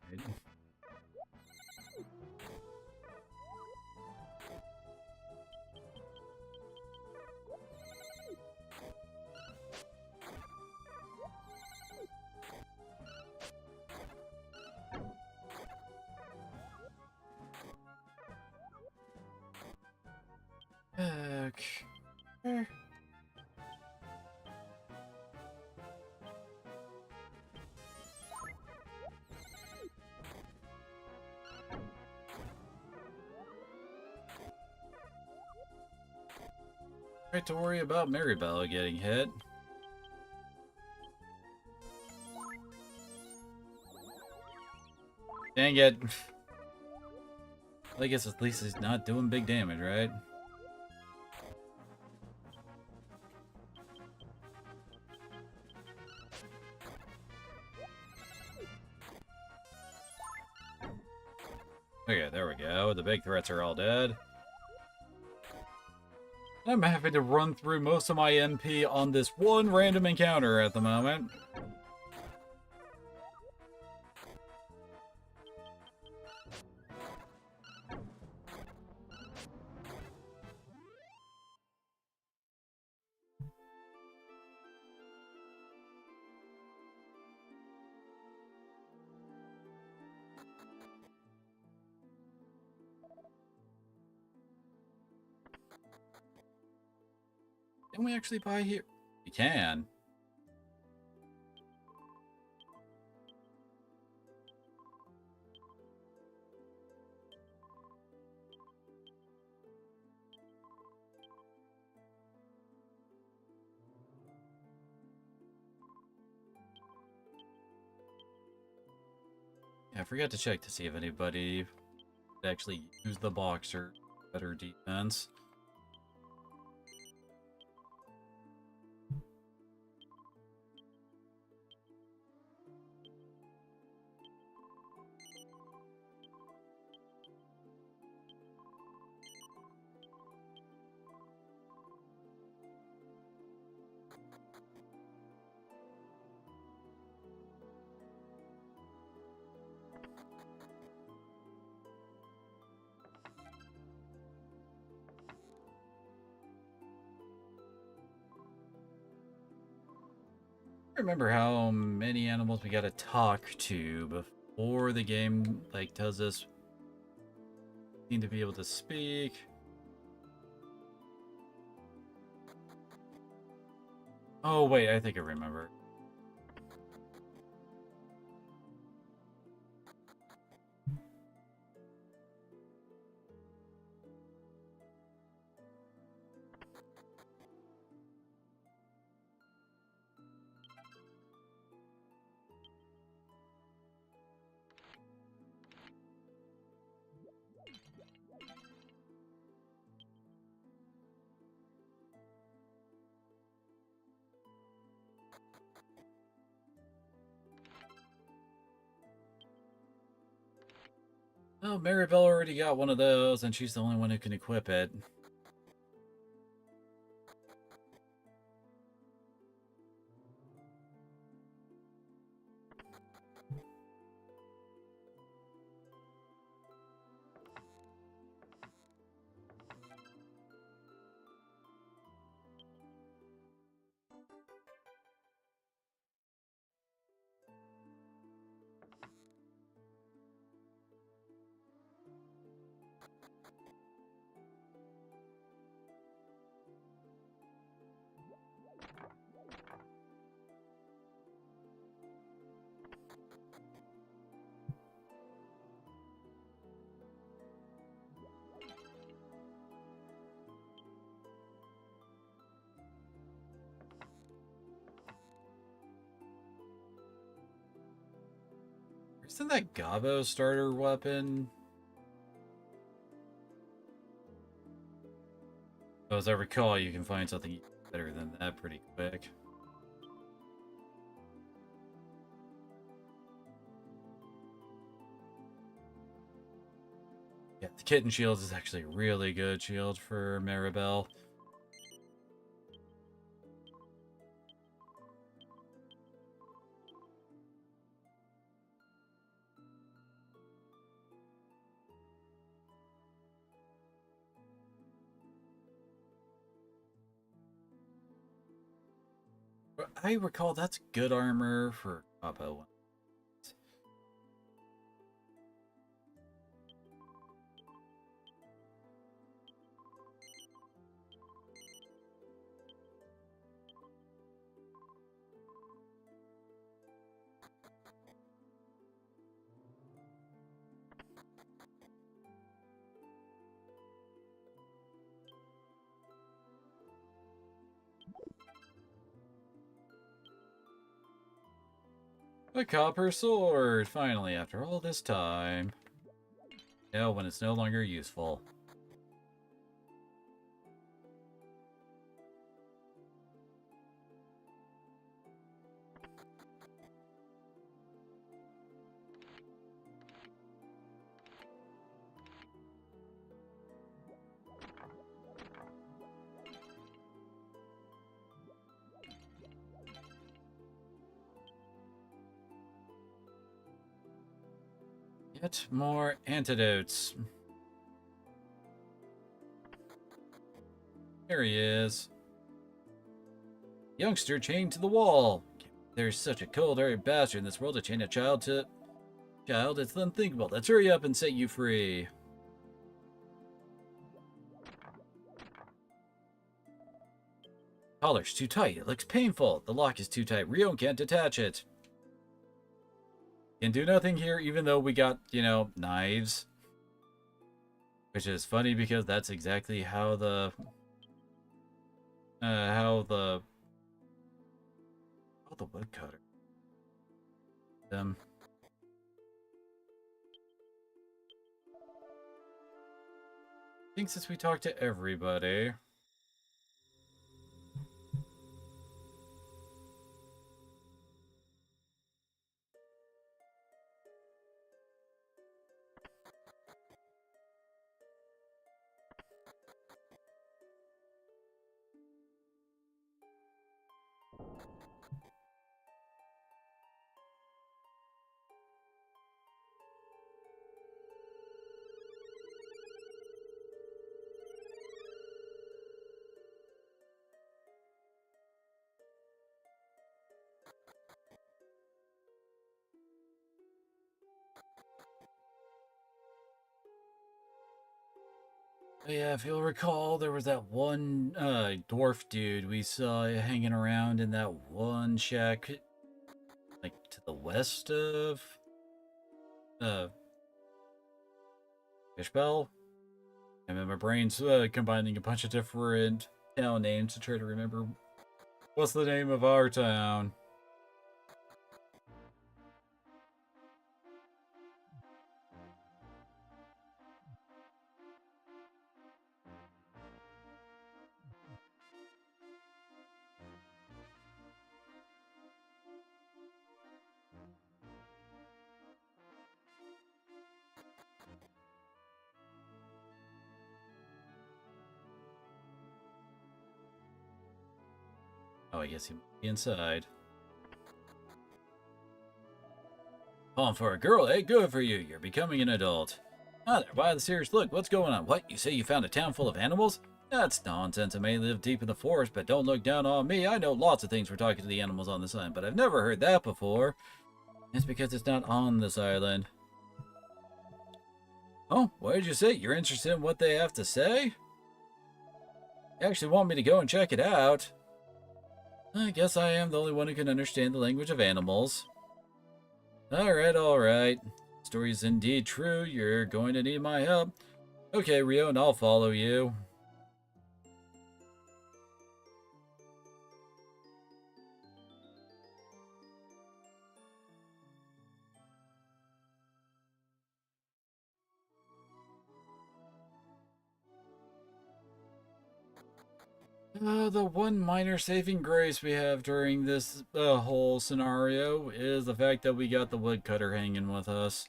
Okay. Right to worry about Maribel getting hit. Dang it. I guess at least he's not doing big damage, right? Okay, there we go. The big threats are all dead. I'm having to run through most of my MP on this one random encounter at the moment. Can we actually buy here? We can. Yeah, I forgot to check to see if anybody actually used the boxer. Better defense. Remember how many animals we gotta talk to before the game like tells us we need to be able to speak. Oh wait, I think I remember. Oh, Maribel already got one of those, and she's the only one who can equip it. Isn't that Gabo starter weapon? Oh, as I recall, you can find something better than that pretty quick. Yeah, the kitten shield is actually a really good shield for Maribel. But I recall that's good armor for Gabo. A copper sword! Finally, after all this time. Yeah, when it's no longer useful. Get more antidotes. There he is. Youngster chained to the wall. There's such a cold-hearted bastard in this world to chain a child to... Child, it's unthinkable. Let's hurry up and set you free. Collar's too tight. It looks painful. The lock is too tight. Rio can't detach it. Can do nothing here, even though we got, you know, knives. Which is funny because that's exactly how the... how the woodcutter. I think since we talked to everybody... Yeah, if you'll recall, there was that one dwarf dude we saw hanging around in that one shack, like to the west of Fishbell. And then my brain's combining a bunch of different town names to try to remember what's the name of our town. Oh, I guess he might be inside. Calling for a girl, eh? Good for you. You're becoming an adult. Ah, there. Why the serious look? What's going on? What? You say you found a town full of animals? That's nonsense. I may live deep in the forest, but don't look down on me. I know lots of things for talking to the animals on this island, but I've never heard that before. It's because it's not on this island. Oh, what did you say? You're interested in what they have to say? You actually want me to go and check it out? I guess I am the only one who can understand the language of animals. Alright, alright. Story is indeed true. You're going to need my help. Okay, Rio, and I'll follow you. The one minor saving grace we have during this whole scenario is the fact that we got the woodcutter hanging with us.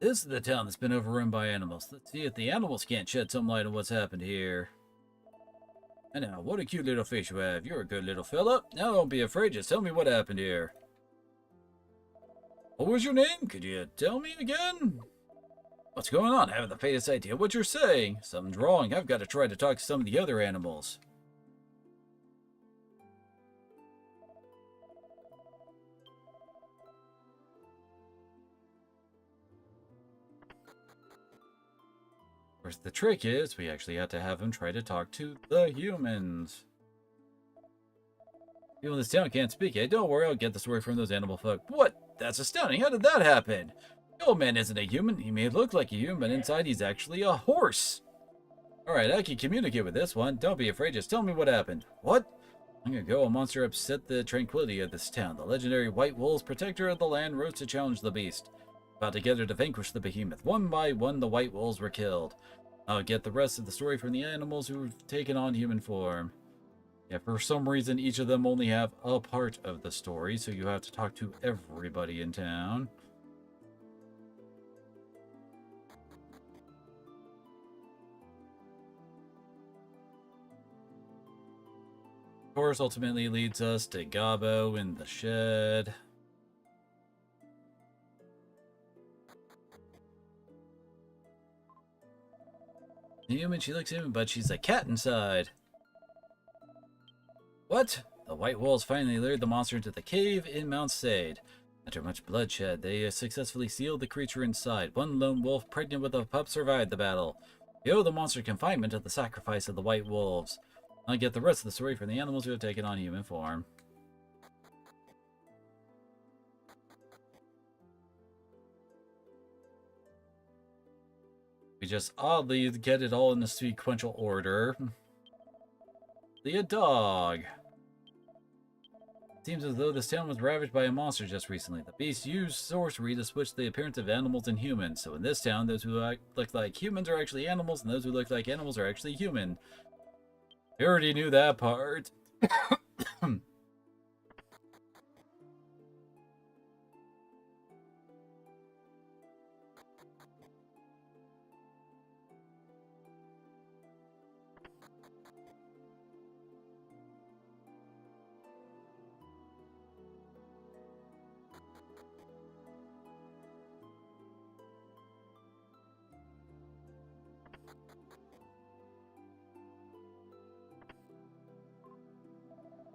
This is the town that's been overrun by animals. Let's see if the animals can't shed some light on what's happened here. And now, what a cute little face you have. You're a good little fella. Now don't be afraid, just tell me what happened here. What was your name? Could you tell me again? What's going on? I haven't the faintest idea what you're saying. Something's wrong. I've got to try to talk to some of the other animals. Of course, the trick is we actually have to have him try to talk to the humans. People in this town can't speak. Hey, don't worry, I'll get the story from those animal folk. What? That's astounding. How did that happen? The old man isn't a human. He may look like a human, but inside he's actually a horse. Alright, I can communicate with this one. Don't be afraid, just tell me what happened. What? Long ago, a monster upset the tranquility of this town. The legendary White Wolves, protector of the land, rose to challenge the beast. Fought together to vanquish the behemoth. One by one, the White Wolves were killed. I'll get the rest of the story from the animals who've taken on human form. Yeah, for some reason, each of them only have a part of the story, so you have to talk to everybody in town. Of course, ultimately leads us to Gabo in the shed. Human, she looks human, but she's a cat inside. What? The White Wolves finally lured the monster into the cave in Mount Sade. After much bloodshed, they successfully sealed the creature inside. One lone wolf, pregnant with a pup, survived the battle. We owe the monster confinement to the sacrifice of the White Wolves. I'll get the rest of the story from the animals who have taken on human form. We just oddly get it all in the sequential order. The dog. Seems as though this town was ravaged by a monster just recently. The beast used sorcery to switch the appearance of animals and humans. So in this town, those who look like humans are actually animals, and those who look like animals are actually human. You already knew that part.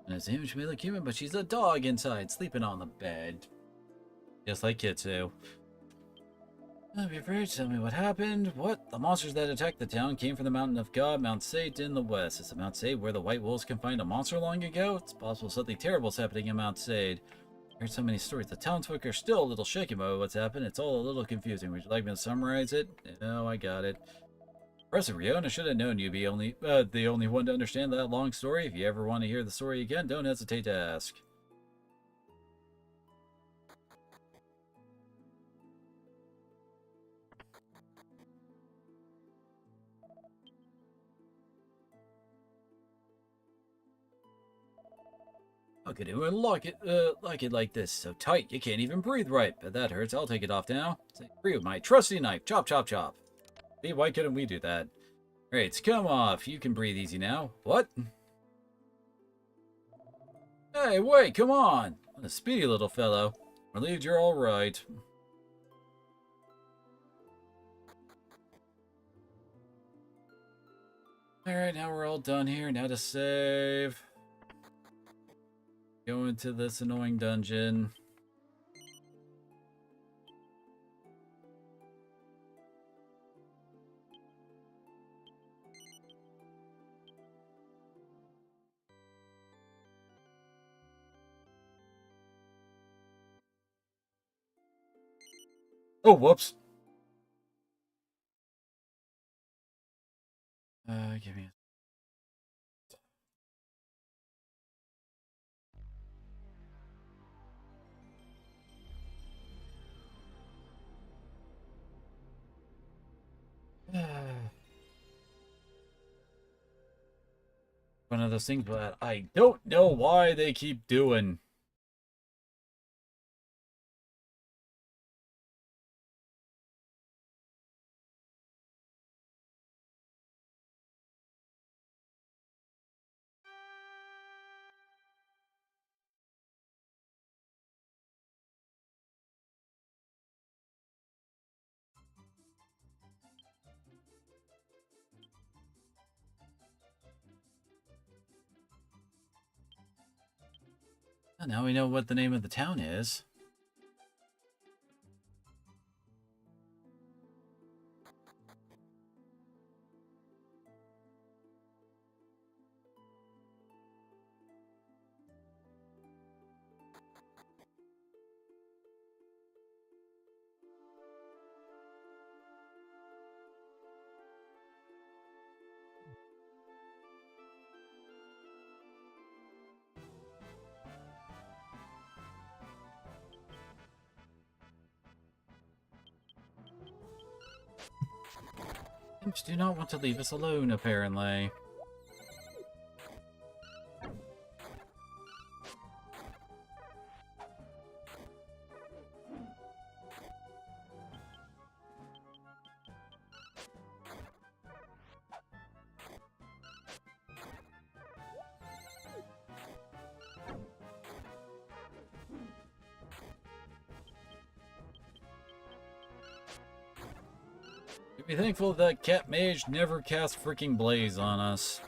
And his image may look human, but she's a dog inside, sleeping on the bed. Just like Kitsu. Don't be afraid, tell me what happened. What? The monsters that attacked the town came from the Mountain of God, Mount Sade in the west. Is the Mount Sade where the White Wolves confined a monster long ago? It's possible something terrible is happening in Mount Sade. I heard so many stories. The townsfolk are still a little shaken by what's happened. It's all a little confusing. Would you like me to summarize it? No, I got it. Professor Riona should have known you'd be the only one to understand that long story. If you ever want to hear the story again, don't hesitate to ask. How could anyone lock it like this? So tight, you can't even breathe right. But that hurts. I'll take it off now. Set free with my trusty knife. Chop, chop, chop. See, why couldn't we do that? Great, come off. You can breathe easy now. What? Hey, wait, come on. What a speedy little fellow. Relieved you're all right. Alright, now we're all done here. Now to save. Go into this annoying dungeon. Oh, whoops. Give me one of those things, but I don't know why they keep doing. Well, now we know what the name of the town is. Imps do not want to leave us alone, apparently. Be thankful that Cat Mage never cast freaking Blaze on us.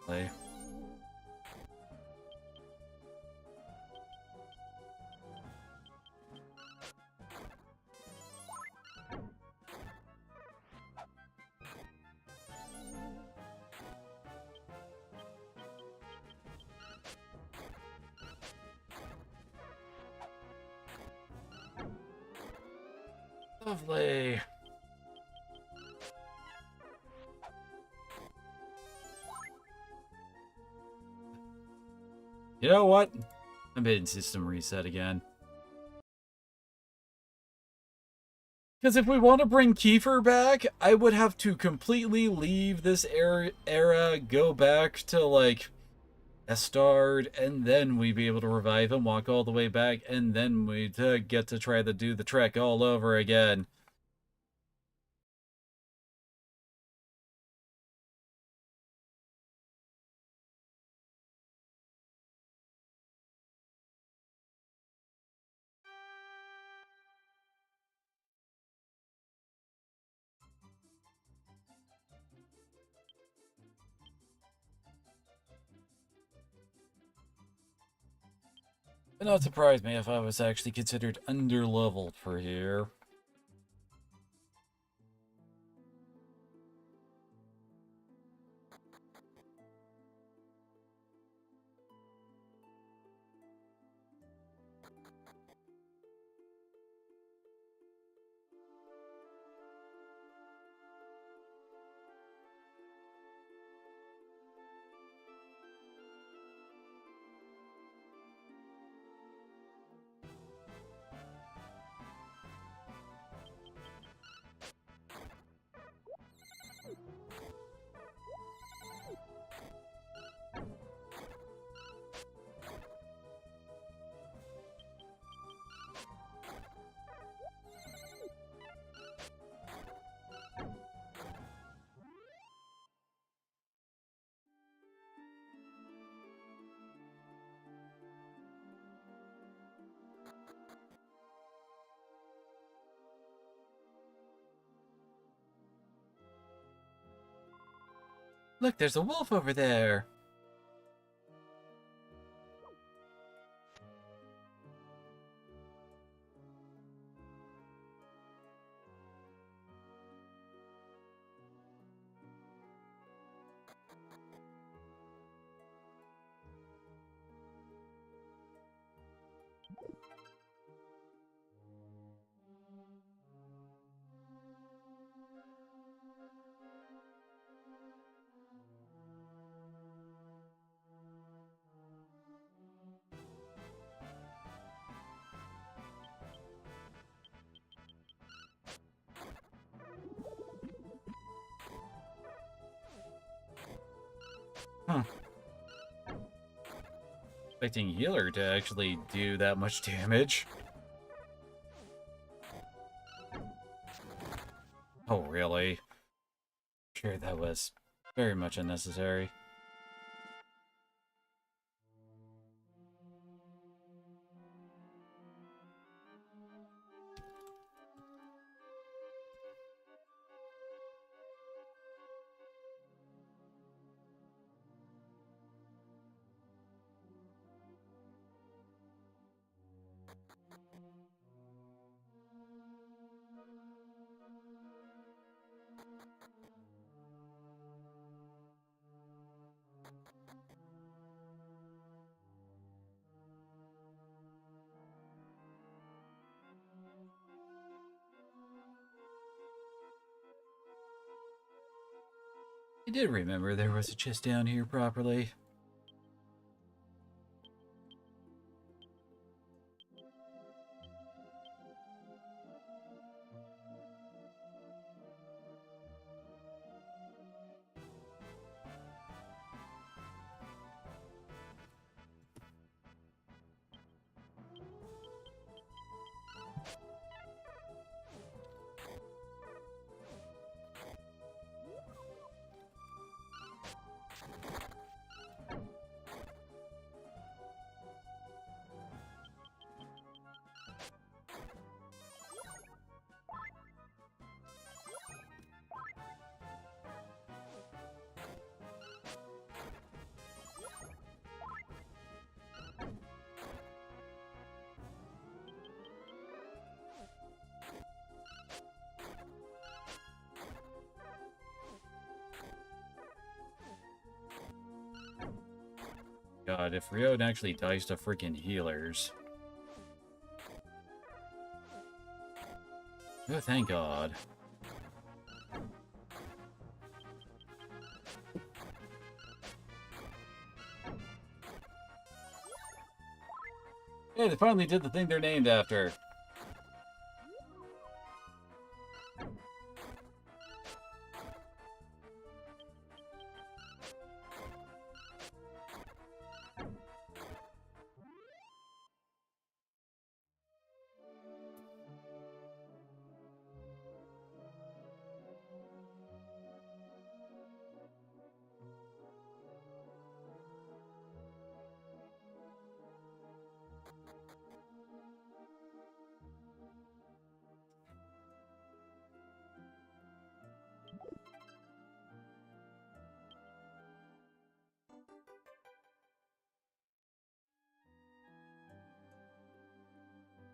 Play. Lovely. You know what? I'm hitting system reset again. Because if we want to bring Kiefer back, I would have to completely leave this era, go back to, like, Estard, and then we'd be able to revive him, walk all the way back, and then we'd get to try to do the trek all over again. But not surprise me if I was actually considered underleveled for here. Look, there's a wolf over there. Huh. Expecting healer to actually do that much damage. Oh, really? Sure, that was very much unnecessary. I did remember there was a chest down here properly. God, if Rio had actually diced to freaking healers. Oh, thank God. Hey, they finally did the thing they're named after.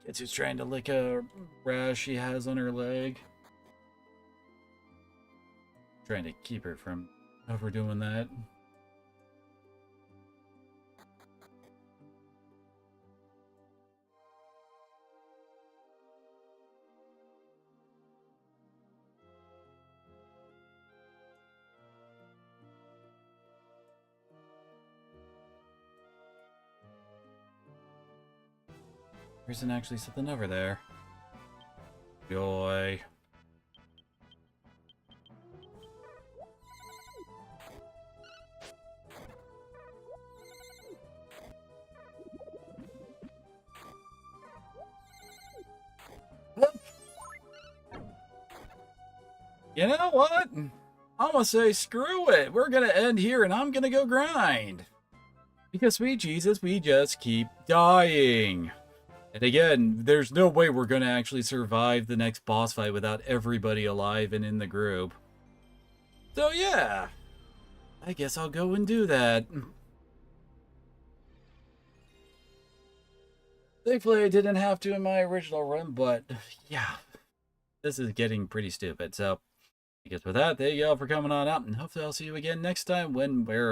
It's who's trying to lick a rash she has on her leg. Trying to keep her from overdoing that. There isn't actually something over there. Joy. You know what? I'm gonna say screw it. We're gonna end here and I'm gonna go grind. Because sweet Jesus, we just keep dying. And again, there's no way we're gonna actually survive the next boss fight without everybody alive and in the group. So yeah. I guess I'll go and do that. Thankfully, I didn't have to in my original run, but yeah, this is getting pretty stupid. So, I guess with that, thank you all for coming on out, and hopefully I'll see you again next time when we're